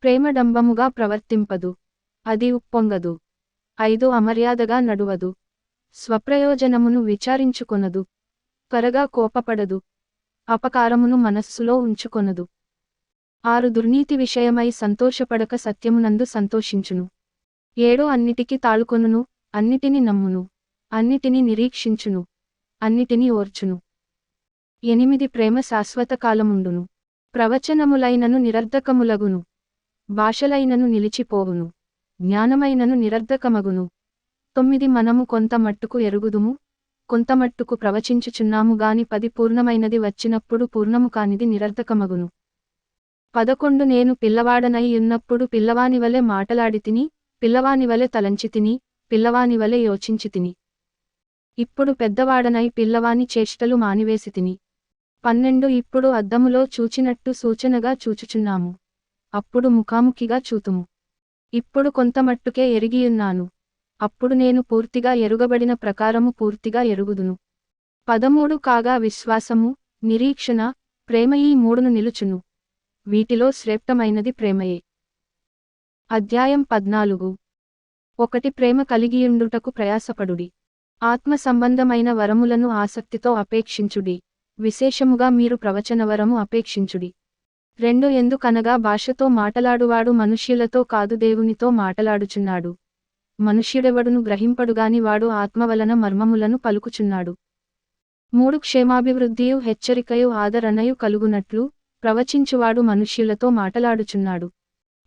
ప్రేమ డంబముగా ప్రవర్తింపదు. అది ఉప్పొంగదు. 5 అమర్యాదగా నడువదు. స్వప్రయోజనమును విచారించుకొనదు. త్వరగా కోపపడదు. అపకారమును మనస్సులో ఉంచుకొనదు. 6 దుర్నీతి విషయమై సంతోషపడక సత్యమునందు సంతోషించును. 7 అన్నిటికి తాళుకొనును, అన్నిటిని నమ్మును, అన్నిటిని నిరీక్షించును, అన్నిటిని ఓర్చును. 8 ప్రేమ శాశ్వత కాలముండును. ప్రవచనములైనను నిరర్ధకములగును. భాషలైనను నిలిచిపోవును. జ్ఞానమైనను నిరర్ధకమగును. 9 మనము కొంత మట్టుకు ఎరుగుదుము, కొంత మట్టుకు ప్రవచించుచున్నాము గాని 10 పూర్ణమైనది వచ్చినప్పుడు పూర్ణము కానిది నిరర్ధకమగును. 11 నేను పిల్లవాడనై యున్నప్పుడు పిల్లవానివలె మాటలాడితిని, పిల్లవానివలె తలంచితిని, పిల్లవానివలె యోచించితిని. ఇప్పుడు పెద్దవాడనై పిల్లవాని చేష్టలు మానివేసితిని. 12 ఇప్పుడు అద్దములో చూచినట్టు సూచనగా చూచుచున్నాము, అప్పుడు ముఖాముఖిగా చూతుము. ఇప్పుడు కొంతమట్టుకే ఎరిగియున్నాను, అప్పుడు నేను పూర్తిగా ఎరుగబడిన ప్రకారము పూర్తిగా ఎరుగుదును. 13 కాగా విశ్వాసము, నిరీక్షణ, ప్రేమ ఈ 3ను నిలుచును. వీటిలో శ్రేష్టమైనది ప్రేమయే. అధ్యాయం 14. 1 ప్రేమ కలిగియుండుటకు ప్రయాసపడుడి. ఆత్మ సంబంధమైన వరములను ఆసక్తితో అపేక్షించుడి, విశేషముగా మీరు ప్రవచనవరము అపేక్షించుడి. 2 ఎందుకనగా భాషతో మాటలాడువాడు మనుష్యులతో కాదు దేవునితో మాటలాడుచున్నాడు. మనుష్యుడెవడును గ్రహింపడుగాని వాడు ఆత్మ వలన మర్మములను పలుకుచున్నాడు. 3 క్షేమాభివృద్ధియు హెచ్చరికయు ఆదరణయు కలుగునట్లు ప్రవచించువాడు మనుష్యులతో మాటలాడుచున్నాడు.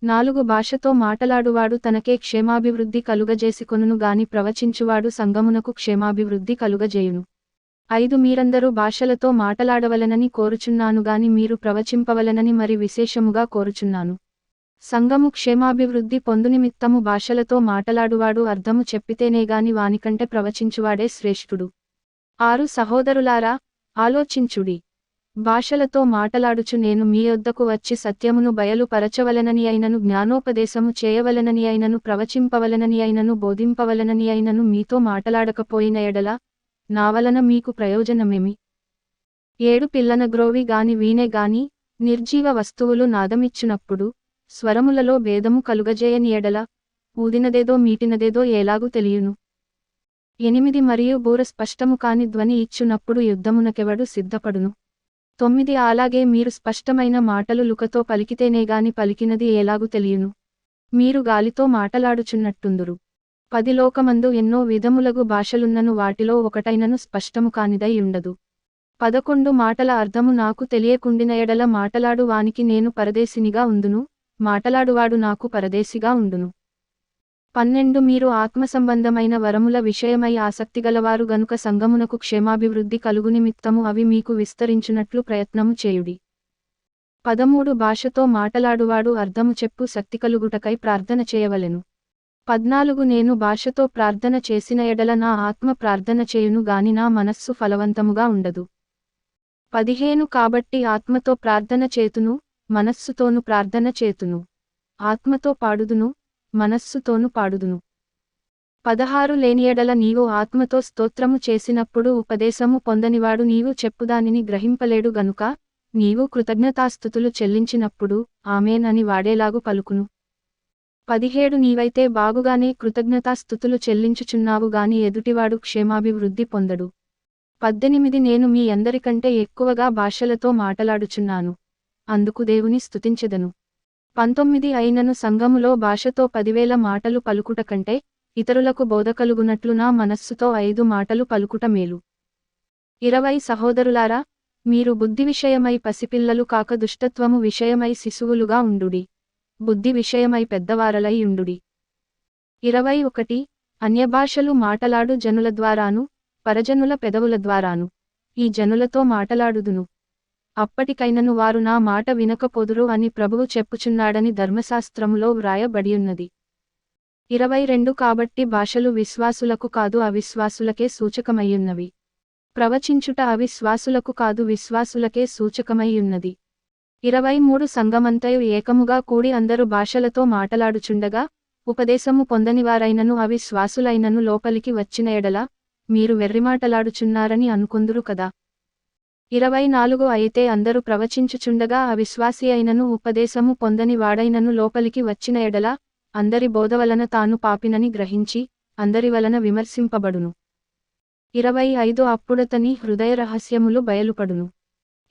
4 భాషతో మాటలాడువాడు తనకే క్షేమాభివృద్ధి కలుగజేసికొనును గాని ప్రవచించువాడు సంగమునకు క్షేమాభివృద్ధి కలుగజేయును. 5 మీరందరూ భాషలతో మాటలాడవలెనని కోరుచున్నాను గాని మీరు ప్రవచింపవలెనని మరి విశేషముగా కోరుచున్నాను. సంఘము క్షేమాభివృద్ధి పొందునిమిత్తము భాషలతో మాటలాడువాడు అర్థము చెప్పితేనే గాని వానికంటే ప్రవచించువాడే శ్రేష్ఠుడు. 6 సహోదరులారా, ఆలోచించుడి. భాషలతో మాటలాడుచు నేను మీ యొద్దకు వచ్చి సత్యమును బయలు పరచవలెనని అయినను జ్ఞానోపదేశము చేయవలెనని అయినను ప్రవచింపవలెనని అయినను బోధింపవలెనని అయినను మీతో మాటలాడకపోయిన ఎడల నా వలన మీకు ప్రయోజనమేమి? 7 పిల్లన గ్రోవి గాని వీణె గాని నిర్జీవ వస్తువులు నాదమిచ్చునప్పుడు స్వరములలో భేదము కలుగజేయని ఎడల ఊదినదేదో మీటినదేదో ఎలాగు తెలియును? 8 మరియు బూర స్పష్టము కాని ధ్వని ఇచ్చునప్పుడు యుద్ధమునకెవడు సిద్ధపడును? 9 అలాగే మీరు స్పష్టమైన మాటలు లుకతో పలికితేనేగాని పలికినది ఎలాగు తెలియును? మీరు గాలితో మాటలాడుచున్నట్టుందురు. 10 లోకమందు ఎన్నో విధములగు భాషలున్నను వాటిలో ఒకటైనను స్పష్టము కానిదై ఉండదు. 11 మాటల అర్థము నాకు తెలియకుండిన ఎడల మాటలాడు వానికి నేను పరదేశినిగా ఉందును, మాటలాడువాడు నాకు పరదేశిగా ఉండును. 12 మీరు ఆత్మ సంబంధమైన వరముల విషయమై ఆసక్తిగలవారు గనుక సంఘమునకు క్షేమాభివృద్ధి కలుగునిమిత్తము అవి మీకు విస్తరించునట్లు ప్రయత్నము చేయుడి. 13 భాషతో మాటలాడువాడు అర్థము చెప్పు శక్తి కలుగుటకై ప్రార్థన చేయవలెను. 14 నేను భాషతో ప్రార్థన చేసిన ఎడల నా ఆత్మ ప్రార్థన చేయును గాని నా మనస్సు ఫలవంతముగా ఉండదు. 15 కాబట్టి ఆత్మతో ప్రార్థన చేతును, మనస్సుతోను ప్రార్థన చేతును. ఆత్మతో పాడుదును, మనస్సుతోను పాడుదును. 16 లేని ఎడల నీవు ఆత్మతో స్తోత్రము చేసినప్పుడు ఉపదేశము పొందనివాడు నీవు చెప్పుదానిని గ్రహింపలేడు గనుక, నీవు కృతజ్ఞతాస్తుతులు చెల్లించినప్పుడు ఆమేన్ అని వాడేలాగు పలుకును. 17 నీవైతే బాగుగానే కృతజ్ఞతాస్తుతులు చెల్లించుచున్నావు గాని ఎదుటివాడు క్షేమాభివృద్ధి పొందడు. 18 నేను మీ అందరికంటే ఎక్కువగా భాషలతో మాటలాడుచున్నాను. అందుకు దేవుని స్తుతించెదను. 19 అయినను సంఘములో భాషతో 10,000 మాటలు పలుకుట కంటే, ఇతరులకు బోధ కలుగునట్లు నా మనస్సుతో 5 మాటలు పలుకుట మేలు. 20 సహోదరులారా, మీరు బుద్ధి విషయమై పసిపిల్లలు కాక దుష్టత్వము విషయమై శిశువులుగా ఉండుడి. బుద్ధి విషయమై పెద్దవారలై ఉండుడి. 21 అన్యభాషలు మాటలాడు జనుల ద్వారాను, పరజనుల పెదవుల ద్వారాను ఈ జనులతో మాటలాడుదును. అప్పటికైనను వారు నా మాట వినకపోదురు అని ప్రభువు చెప్పుచున్నాడని ధర్మశాస్త్రములో వ్రాయబడియున్నది. 22 కాబట్టి భాషలు విశ్వాసులకు కాదు అవిశ్వాసులకే సూచకమయ్యున్నవి. ప్రవచించుట అవిశ్వాసులకు కాదు విశ్వాసులకే సూచకమయ్యున్నది. 23 సంఘమంతయు ఏకముగా కూడి అందరు భాషలతో మాటలాడుచుండగా, ఉపదేశము పొందనివారైనను అవిశ్వాసులైనను లోపలికి వచ్చిన ఎడల, మీరు వెర్రిమాటలాడుచున్నారని అనుకొందురు కదా. 24 అయితే అందరూ ప్రవచించుచుండగా అవిశ్వాసి అయినను ఉపదేశము పొందని వాడైనను లోపలికి వచ్చిన ఎడల, అందరి బోధవలన తాను పాపినని గ్రహించి, అందరి వలన విమర్శింపబడును. 25 అప్పుడతని హృదయ రహస్యములు బయలుపడును.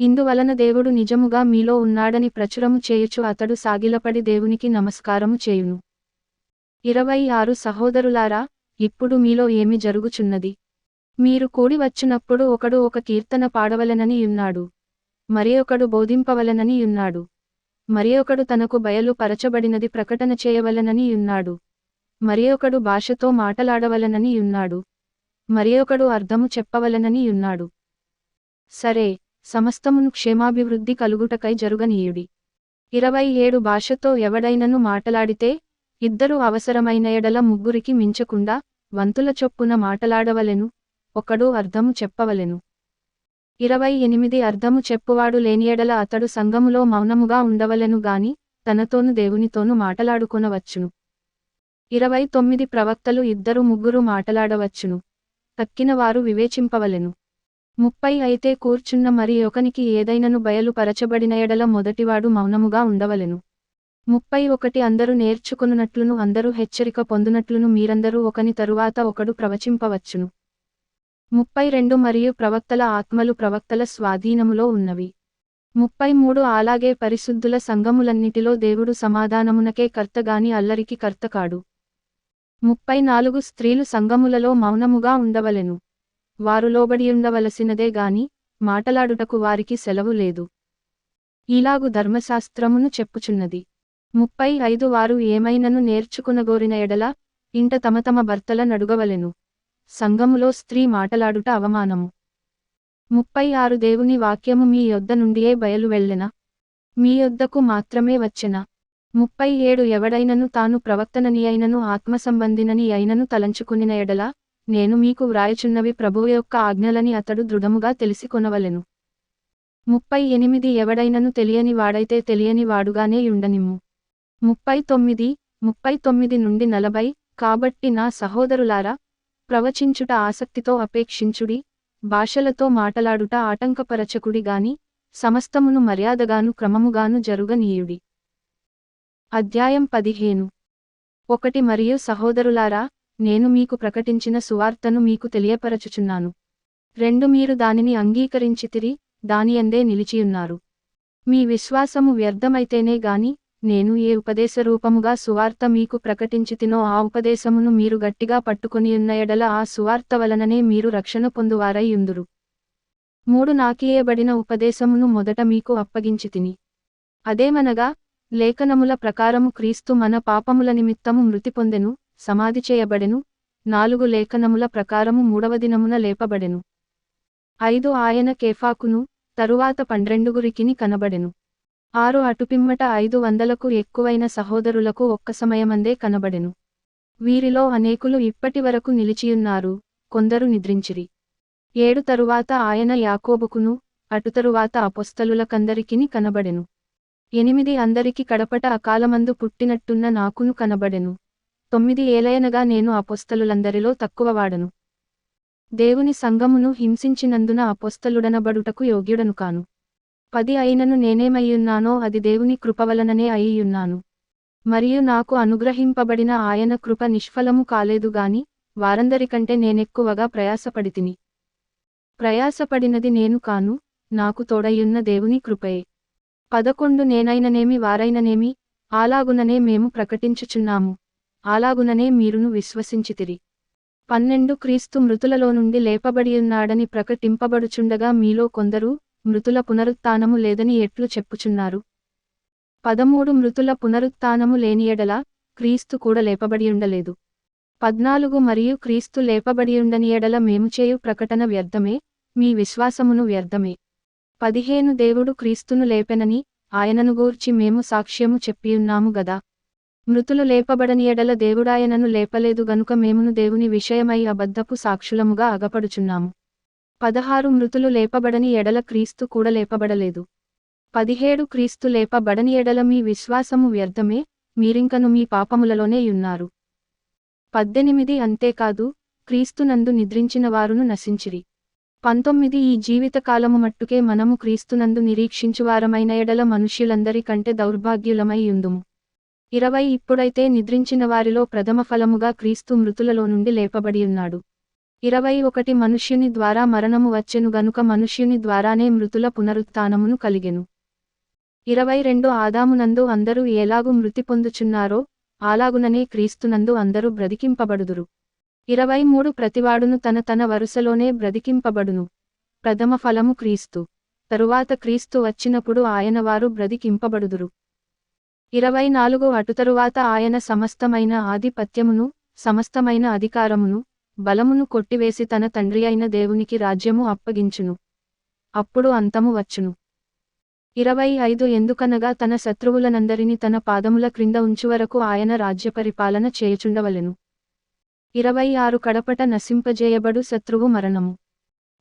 ఇందువలన దేవుడు నిజముగా మీలో ఉన్నాడని ప్రచురము చేయుచు అతడు సాగిలపడి దేవునికి నమస్కారము చేయును. 26 సహోదరులారా, ఇప్పుడు మీలో ఏమి జరుగుచున్నది? మీరు కూడి వచ్చినప్పుడు ఒకడు ఒక కీర్తన పాడవలెనని యున్నాడు. మరియొకడు బోధింపవలెనని యున్నాడు. మరియొకడు తనకు బయలు పరచబడినది ప్రకటన చేయవలెనని యున్నాడు. మరియొకడు భాషతో మాటలాడవలెనని యున్నాడు. మరియొకడు అర్థము చెప్పవలెనని యున్నాడు. సరే, సమస్తమును క్షేమాభివృద్ధి కలుగుటకై జరుగనీయుడి. 27 భాషతో ఎవడైనను మాటలాడితే, ఇద్దరు అవసరమైన ఎడల ముగ్గురికి మించకుండా, వంతుల చొప్పున మాటలాడవలెను, ఒకడు అర్థము చెప్పవలెను. 28 అర్థము చెప్పువాడు లేని ఎడల అతడు సంఘములో మౌనముగా ఉండవలెను గాని, తనతోను దేవునితోను మాటలాడుకొనవచ్చును. 29 ప్రవక్తలు 2-3 మాటలాడవచ్చును. తక్కిన వారు వివేచింపవలెను. 30 అయితే కూర్చున్న మరి ఒకనికి ఏదైనను బయలు పరచబడిన ఎడల మొదటివాడు మౌనముగా ఉండవలెను. 31 అందరూ నేర్చుకొనున్నట్లును అందరూ హెచ్చరిక పొందునట్లును మీరందరూ ఒకని తరువాత ఒకడు ప్రవచింపవచ్చును. 32 మరియు ప్రవక్తల ఆత్మలు ప్రవక్తల స్వాధీనములో ఉన్నవి. 33 అలాగే పరిశుద్ధుల సంఘములన్నిటిలో దేవుడు సమాధానమునకే కర్తగాని అల్లరికి కర్త కాడు. 34 స్త్రీలు సంఘములలో మౌనముగా ఉండవలెను. వారు లోబడియుండవలసినదే గాని, మాటలాడుటకు వారికి సెలవు లేదు. ఇలాగు ధర్మశాస్త్రమును చెప్పుచున్నది. 35 వారు ఏమైనను నేర్చుకునగోరిన ఎడల, ఇంట తమ తమ భర్తల నడుగవలెను. సంఘములో స్త్రీ మాటలాడుట అవమానము. 36 దేవుని వాక్యము మీ యొద్ద నుండియే బయలు వెళ్ళెనా? మీ యొద్దకు మాత్రమే వచ్చెనా? 37 ఎవడైనను తాను ప్రవక్తనని అయినను ఆత్మసంబంధినని అయినను తలంచుకునిన ఎడల, నేను మీకు వ్రాయుచున్నవి ప్రభువు యొక్క ఆజ్ఞలని అతడు దృఢముగా తెలిసికొనవలెను. 38 ఎవడైనను తెలియని వాడైతే తెలియని వాడుగానే యుండనిమ్ము. 39 నుండి 40 కాబట్టి నా సహోదరులారా, ప్రవచించుట ఆసక్తితో అపేక్షించుడి, భాషలతో మాటలాడుట ఆటంకపరచకుడి గాని, సమస్తమును మర్యాదగాను క్రమముగాను జరుగనీయుడి. అధ్యాయం 15. 1 మరియు సహోదరులారా, నేను మీకు ప్రకటించిన సువార్తను మీకు తెలియపరచుచున్నాను. 2 మీరు దానిని అంగీకరించితిరి, దానియందే నిలిచియున్నారు. మీ విశ్వాసము వ్యర్థమైతేనే గాని, నేను ఏ ఉపదేశరూపముగా సువార్త మీకు ప్రకటించితినో ఆ ఉపదేశమును మీరు గట్టిగా పట్టుకొనియున్న ఎడల ఆ సువార్త వలననే మీరు రక్షణ పొందువారై యుందురు. 3 నాకియ్యబడిన ఉపదేశమును మొదట మీకు అప్పగించితిని. అదేమనగా, లేఖనముల ప్రకారము క్రీస్తు మన పాపముల నిమిత్తము మృతి పొందెను, సమాధి చేయబడెను, 4 లేఖనముల ప్రకారము 3వ దినమున లేపబడెను. 5 ఆయన కేఫాకును, తరువాత 12 కనబడెను. 6 అటుపిమ్మట 500కు ఎక్కువైన సహోదరులకు ఒక్క సమయమందే కనబడెను. వీరిలో అనేకులు ఇప్పటివరకు నిలిచియున్నారు, కొందరు నిద్రించిరి. 7 తరువాత ఆయన యాకోబుకును, అటు తరువాత అపొస్తలులకందరికిని కనబడెను. 8 అందరికి కడపట అకాలమందు పుట్టినట్టున్న నాకును కనబడెను. 9 ఏలయనగా నేను అపొస్తలులందరిలో తక్కువవాడను. దేవుని సంఘమును హింసించినందున అపొస్తలుడనబడుటకు యోగ్యుడను కాను. 10 అయినను నేనేమయ్యున్నానో అది దేవుని కృపవలననే అయ్యున్నాను. మరియు నాకు అనుగ్రహింపబడిన ఆయన కృప నిష్ఫలము కాలేదు గాని, వారందరికంటే నేనెక్కువగా ప్రయాసపడితిని. ప్రయాసపడినది నేను కాను, నాకు తోడయ్యున్న దేవుని కృపయే. 11 నేనైననేమి వారైననేమి, అలాగుననే మేము ప్రకటించుచున్నాము, అలాగుననే మీరును విశ్వసించితిరి. 12 క్రీస్తు మృతులలో నుండి లేపబడియున్నాడని ప్రకటింపబడుచుండగా మీలో కొందరు, మృతుల పునరుత్థానము లేదని ఎట్లు చెప్పుచున్నారు? 13 మృతుల పునరుత్థానము లేని యెడల క్రీస్తు కూడా లేపబడియుండలేదు. 14 మరియు క్రీస్తు లేపబడియుండని యెడల మేము చేయు ప్రకటన వ్యర్థమే, మీ విశ్వాసమును వ్యర్థమే. 15 దేవుడు క్రీస్తును లేపెనని, ఆయనను గూర్చి మేము సాక్ష్యము చెప్పియున్నాము గదా. మృతులు లేపబడని యెడల దేవుడాయనను లేపలేదు గనుక మేమును దేవుని విషయమై అబద్ధపు సాక్షులముగా అగపడుచున్నాము. 16 మృతులు లేపబడని యెడల క్రీస్తు కూడా లేపబడలేదు. 17 క్రీస్తు లేపబడని యెడల మీ విశ్వాసము వ్యర్థమే, మీరింకను మీ పాపములలోనే యున్నారు. 18 అంతేకాదు, క్రీస్తునందు నిద్రించిన వారును నశించిరి. 19 ఈ జీవితకాలము మట్టుకే మనము క్రీస్తునందు నిరీక్షించువారమైన యెడల మనుష్యులందరి కంటే దౌర్భాగ్యులమై యుందుము. 20 ఇప్పుడైతే నిద్రించిన వారిలో ప్రథమ ఫలముగా క్రీస్తు మృతులలో నుండి లేపబడియున్నాడు. 21 మనుష్యుని ద్వారా మరణము వచ్చెను గనుక మనుష్యుని ద్వారానే మృతుల పునరుత్థానమును కలిగెను. 22 ఆదామునందు అందరూ ఎలాగు మృతి పొందుచున్నారో, అలాగుననే క్రీస్తునందు అందరూ బ్రతికింపబడుదురు. 23 ప్రతివాడును తన తన వరుసలోనే బ్రతికింపబడును. ప్రథమ ఫలము క్రీస్తు. తరువాత క్రీస్తు వచ్చినప్పుడు ఆయన వారు బ్రతికింపబడుదురు. 24 అటుతరువాత ఆయన సమస్తమైన ఆధిపత్యమును, సమస్తమైన అధికారమును, బలమును కొట్టివేసి తన తండ్రి అయిన దేవునికి రాజ్యము అప్పగించును. అప్పుడు అంతము వచ్చును. 25 ఎందుకనగా తన శత్రువులనందరినీ తన పాదముల క్రింద ఉంచువరకు ఆయన రాజ్యపరిపాలన చేయుచుండవలెను. 26 కడపట నశింపజేయబడు శత్రువు మరణము.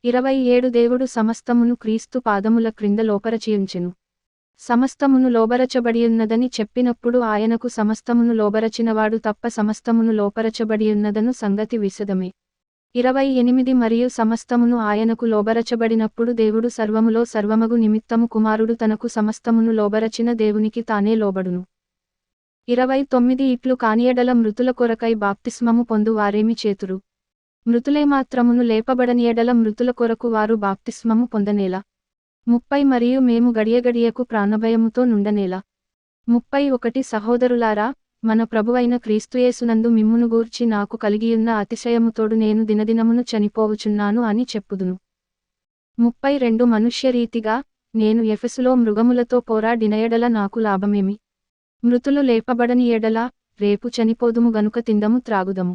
27 దేవుడు సమస్తమును క్రీస్తు పాదముల క్రింద లోపరచియుంచెను. సమస్తమును లోబరచబడియున్నదని చెప్పినప్పుడు ఆయనకు సమస్తమును లోబరచినవాడు తప్ప సమస్తమును లోపరచబడియున్నదను సంగతి విశదమే. 28 మరియు సమస్తమును ఆయనకు లోబరచబడినప్పుడు దేవుడు సర్వములో సర్వమగు నిమిత్తము కుమారుడు తనకు సమస్తమును లోబరచిన దేవునికి తానే లోబడును. 29 ఇట్లు కానియెడల మృతుల కొరకై బాప్తిస్మము పొందు వారేమి చేతురు? మృతులే మాత్రమును లేపబడని యెడల మృతుల కొరకు వారు బాప్తిస్మము పొందనేలా? 30 మరియు మేము గడియగడియకు ప్రాణభయముతో నుండనేలా? 31 సహోదరులారా, మన ప్రభువైన క్రీస్తుయేసునందు మిమ్మును గూర్చి నాకు కలిగియున్న అతిశయముతోడు నేను దినదినమును చనిపోవుచున్నాను అని చెప్పుదును. 32 మనుష్యరీతిగా, నేను ఎఫెసులో మృగములతో పోరాడిన యెడల నాకు లాభమేమి? మృతులు లేపబడని యెడల, రేపు చనిపోదుము గనుక తిందము త్రాగుదము.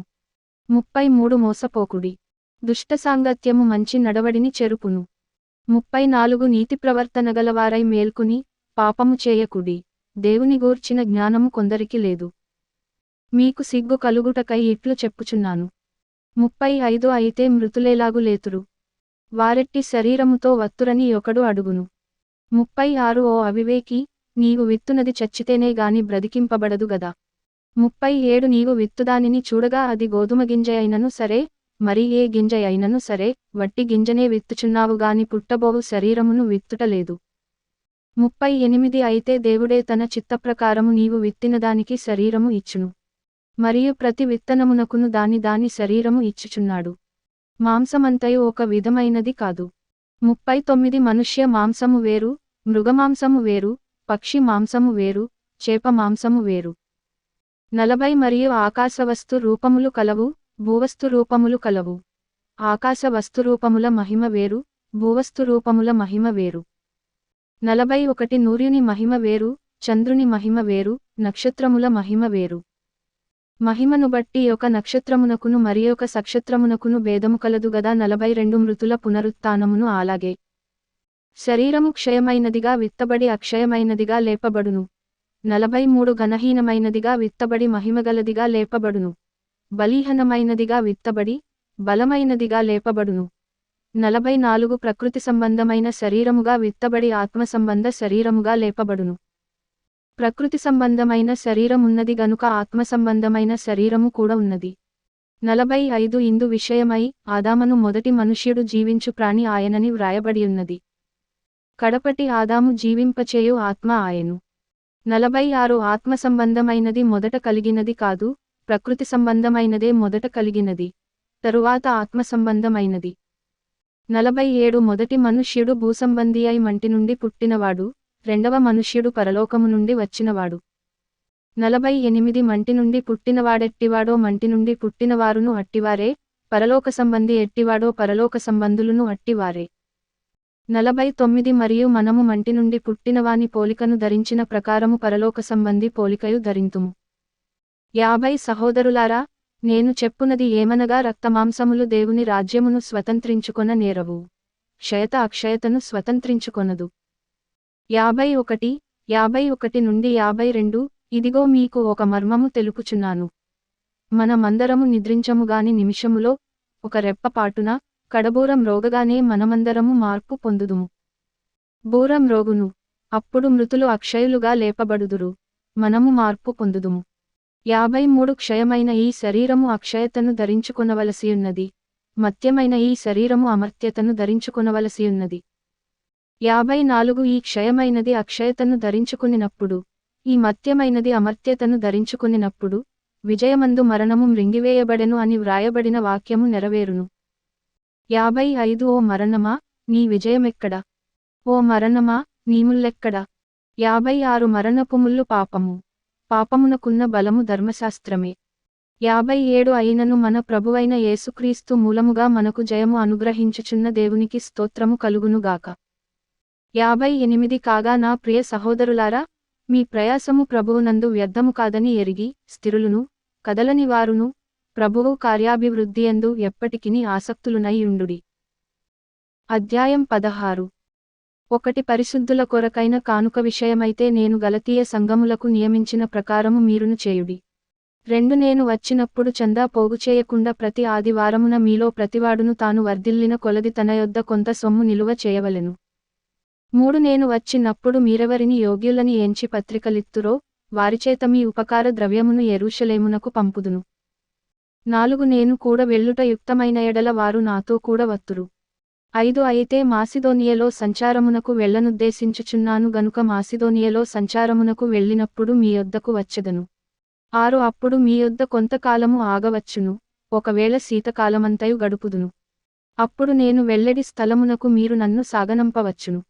33 మోసపోకుడి. దుష్ట సాంగత్యము మంచి నడవడిని చెరుపును. 34 నీతి ప్రవర్తనగలవారై మేల్కుని, పాపము చేయకుడి. దేవుని గూర్చిన జ్ఞానము కొందరికి లేదు. మీకు సిగ్గు కలుగుటకై ఇట్లు చెప్పుచున్నాను. 35 అయితే మృతులేలాగు లేతురు? వారెట్టి శరీరముతో వత్తురని ఒకడు అడుగును. 36 ఓ అవివేకి, నీవు విత్తునది చచ్చితేనే గాని బ్రతికింపబడదు గదా. 37 నీవు విత్తుదానిని చూడగా అది గోధుమ గింజ అయినను సరే, మరి ఏ గింజ అయినను సరే, వట్టి గింజనే విత్తుచున్నావు గాని పుట్టబోవు శరీరమును విత్తుటలేదు. 38 అయితే దేవుడే తన చిత్తప్రకారము నీవు విత్తినదానికి శరీరము ఇచ్చును. మరియు ప్రతి విత్తనమునకును దాని శరీరము ఇచ్చుచున్నాడు. మాంసమంతయు ఒక విధమైనది కాదు. 39 మనుష్య మాంసము వేరు, మృగమాంసము వేరు, పక్షి మాంసము వేరు, చేప మాంసము వేరు. 40 మరియు ఆకాశ వస్తు రూపములు కలవు, భూవస్తు రూపములు కలవు. ఆకాశ వస్తు రూపముల మహిమ వేరు, భూవస్తు రూపముల మహిమ వేరు. 41 సూర్యుని మహిమ వేరు, చంద్రుని మహిమ వేరు, నక్షత్రముల మహిమ వేరు. మహిమను బట్టి ఒక నక్షత్రమునకును మరియొక నక్షత్రమునకును భేదము కలదు గదా. 42 మృతుల పునరుత్థానమును అలాగే. శరీరము క్షయమైనదిగా విత్తబడి అక్షయమైనదిగా లేపబడును. 43 ఘనహీనమైనదిగా విత్తబడి మహిమగలదిగా లేపబడును. బలీహనమైనదిగా విత్తబడి బలమైనదిగా లేపబడును. 44 ప్రకృతి సంబంధమైన శరీరముగా విత్తబడి ఆత్మ సంబంధ శరీరముగా లేపబడును. ప్రకృతి సంబంధమైన శరీరమున్నది గనుక ఆత్మ సంబంధమైన శరీరము కూడా ఉన్నది. 45 ఇందు విషయమై ఆదామును మొదటి మనుష్యుడు జీవించు ప్రాణి ఆయనని వ్రాయబడియున్నది. కడపటి ఆదాము జీవింపచేయు ఆత్మ ఆయను. 46 ఆత్మ సంబంధమైనది మొదట కలిగినది కాదు, ప్రకృతి సంబంధమైనదే మొదట కలిగినది, తరువాత ఆత్మ సంబంధమైనది. 47 మొదటి మనుష్యుడు భూసంబంధి అయి మంటి నుండి పుట్టినవాడు, రెండవ మనుష్యుడు పరలోకము నుండి వచ్చినవాడు. 48 మంటి నుండి పుట్టినవాడెట్టివాడో మంటి నుండి పుట్టినవారును అట్టివారే, పరలోక సంబంధి ఎట్టివాడో పరలోక సంబంధులును అట్టివారే. 49 మరియు మనము మంటి నుండి పుట్టినవాని పోలికను ధరించిన ప్రకారము పరలోక సంబంధి పోలికయు ధరింతుము. 50 సహోదరులారా, నేను చెప్పునది ఏమనగా రక్తమాంసములు దేవుని రాజ్యమును స్వతంత్రించుకొన నేరవు, క్షయత అక్షయతను స్వతంత్రించుకొనదు. 51, 51 నుండి 52 ఇదిగో మీకు ఒక మర్మము తెలుపుచున్నాను. మనమందరము నిద్రించముగాని నిమిషములో, ఒక రెప్పపాటున, కడబూరం మ్రోగగానే మనమందరము మార్పు పొందుదుము. బూరం మ్రోగును, అప్పుడు మృతులు అక్షయులుగా లేపబడుదురు, మనము మార్పు పొందుదుము. 53 క్షయమైన ఈ శరీరము అక్షయతను ధరించుకొనవలసియున్నది, మత్యమైన ఈ శరీరము అమర్త్యతను ధరించుకొనవలసియున్నది. 54 ఈ క్షయమైనది అక్షయతను ధరించుకునినప్పుడు, ఈ మత్యమైనది అమర్త్యతను ధరించుకునినప్పుడు, విజయమందు మరణము మ్రింగివేయబడెను అని వ్రాయబడిన వాక్యము నెరవేరును. 55 ఓ మరణమా, నీ విజయమెక్కడ? ఓ మరణమా, నీ ముల్లెక్కడ? 56 మరణపు ముల్లు పాపము, పాపమునకున్న బలము ధర్మశాస్త్రమే. 57 అయినను మన ప్రభువైన యేసుక్రీస్తు మూలముగా మనకు జయము అనుగ్రహించుచున్న దేవునికి స్తోత్రము కలుగునుగాక. 58 కాగా నా ప్రియ సహోదరులారా, మీ ప్రయాసము ప్రభువునందు వ్యర్థము కాదని ఎరిగి, స్థిరులును, కదలని వారును, ప్రభువు కార్యాభివృద్ధియందు ఎప్పటికిని ఆసక్తులునై యుండుడి. అధ్యాయం 16. 1 పరిశుద్ధుల కొరకైన కానుక విషయమైతే నేను గలతీయ సంఘములకు నియమించిన ప్రకారము మీరును చేయుడి. 2 నేను వచ్చినప్పుడు చందా పోగుచేయకుండా ప్రతి ఆదివారమున మీలో ప్రతివాడును తాను వర్ధిల్లిన కొలది తన యొద్ద కొంత సొమ్ము నిలువ చేయవలెను. 3 నేను వచ్చినప్పుడు మీరెవరిని యోగ్యులని ఎంచి పత్రికలిత్తురో, వారిచేత మీ ఉపకార ద్రవ్యమును యెరూషలేమునకు పంపుదును. 4 నేను కూడా వెళ్ళుట యుక్తమైన ఎడల వారు నాతో కూడా వత్తురు. 5 అయితే మాసిదోనియలో సంచారమునకు వెళ్ళనుద్దేశించుచున్నాను గనుక మాసిదోనియలో సంచారమునకు వెళ్ళినప్పుడు మీ యొద్దకు వచ్చెదను. 6 అప్పుడు మీ యొద్ద కొంతకాలము ఆగవచ్చును, ఒకవేళ శీతకాలమంతయు గడుపుదును. అప్పుడు నేను వెళ్ళెడి స్థలమునకు మీరు నన్ను సాగనంపవచ్చును.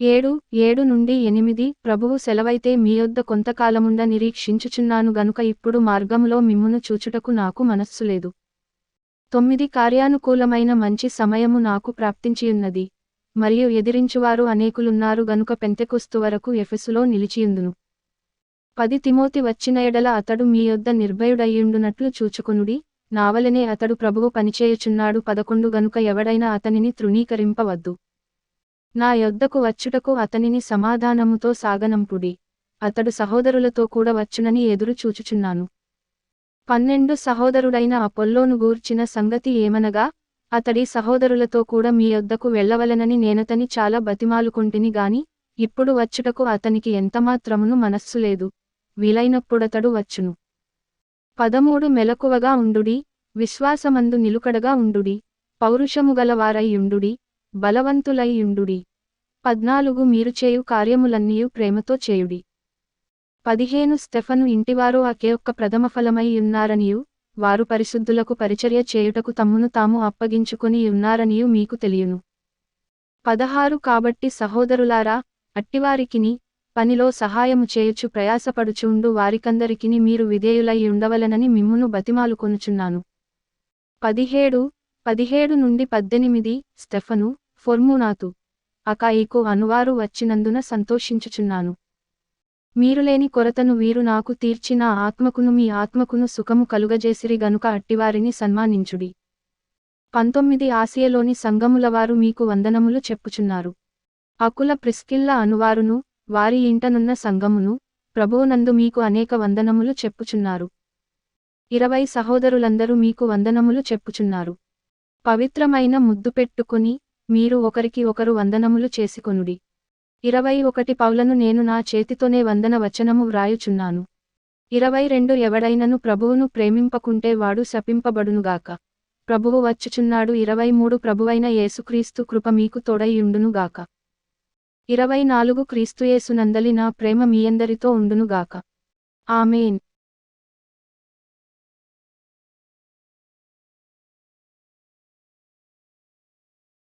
7 నుండి 8 ప్రభువు సెలవైతే మీ యొద్ద కొంతకాలముండ నిరీక్షించుచున్నాను గనుక ఇప్పుడు మార్గములో మిమ్మును చూచుటకు నాకు మనస్సు లేదు. 9 కార్యానుకూలమైన మంచి సమయము నాకు ప్రాప్తించియున్నది, మరియు ఎదిరించువారు అనేకులున్నారు గనుక పెంతెకొస్తు వరకు ఎఫెసులో నిలిచియుందును. 10 తిమోతి వచ్చిన ఎడల అతడు మీ యొద్ద నిర్భయుడయ్యుండునట్లు చూచుకొనుడి, నావలనే అతడు ప్రభువు పనిచేయుచున్నాడు. 11 గనుక ఎవడైనా అతనిని తృణీకరింపవద్దు. నా యొద్దకు వచ్చుటకు అతనిని సమాధానముతో సాగనంపుడి, అతడు సహోదరులతో కూడా వచ్చునని ఎదురు చూచుచున్నాను. 12 సహోదరుడైన అపొల్లోను గూర్చిన సంగతి ఏమనగా, అతడి సహోదరులతో కూడా మీ యొద్దకు వెళ్ళవలెనని నేనతని చాలా బతిమాలుకొంటిని గాని, ఇప్పుడు వచ్చుటకు అతనికి ఎంతమాత్రమును మనస్సు లేదు, వీలైనప్పుడతడు వచ్చును. 13 మెలకువగా ఉండుడి, విశ్వాసమందు నిలుకడగా ఉండుడి, పౌరుషము గలవారై యుండుడి, బలవంతులై యుండుడి. 14 మీరు చేయు కార్యములన్నీయు ప్రేమతో చేయుడి. 15 స్టెఫను ఇంటివారు ఒక్క ప్రథమఫలమై యున్నారనియు, వారు పరిశుద్ధులకు పరిచర్య చేయుటకు తమ్మును తాము అప్పగించుకొని యున్నారనియు మీకు తెలియును. 16 కాబట్టి సహోదరులారా, అట్టివారికిని, పనిలో సహాయము చేయుచు ప్రయాసపడుచుండు వారికందరికిని మీరు విధేయులై ఉండవలెనని మిమ్మును బతిమాలుకొనుచున్నాను. 17 నుండి 18 స్టెఫను, ఫొర్మూనాతు, అకాయికు అనువారు వచ్చినందున సంతోషించుచున్నాను. మీరు లేని కొరతను వీరు నాకు తీర్చిన ఆత్మకును మీ ఆత్మకును సుఖము కలుగజేసిరి గనుక అట్టివారిని సన్మానించుడి. 19 ఆసియలోని సంఘములవారు మీకు వందనములు చెప్పుచున్నారు. అకుల ప్రిస్కిల్ల అనువారును, వారి ఇంటనున్న సంఘమును, ప్రభువునందు మీకు అనేక వందనములు చెప్పుచున్నారు. 20 సహోదరులందరూ మీకు వందనములు చెప్పుచున్నారు. పవిత్రమైన ముద్దు పెట్టుకుని, మీరు ఒకరికి ఒకరు వందనములు చేసుకొనుడి. 21 పౌలను నేను నా చేతితోనే వందన వచనము వ్రాయుచున్నాను. 22 ఎవడైనను ప్రభువును ప్రేమింపకుంటే వాడు శపింపబడునుగాక. ప్రభువు వచ్చుచున్నాడు. 23 ప్రభువైన యేసుక్రీస్తు కృప మీకు తోడైయుండునుగాక. 24 క్రీస్తుయేసునందలి నా ప్రేమ మీయందరితో ఉండునుగాక. ఆమేన్.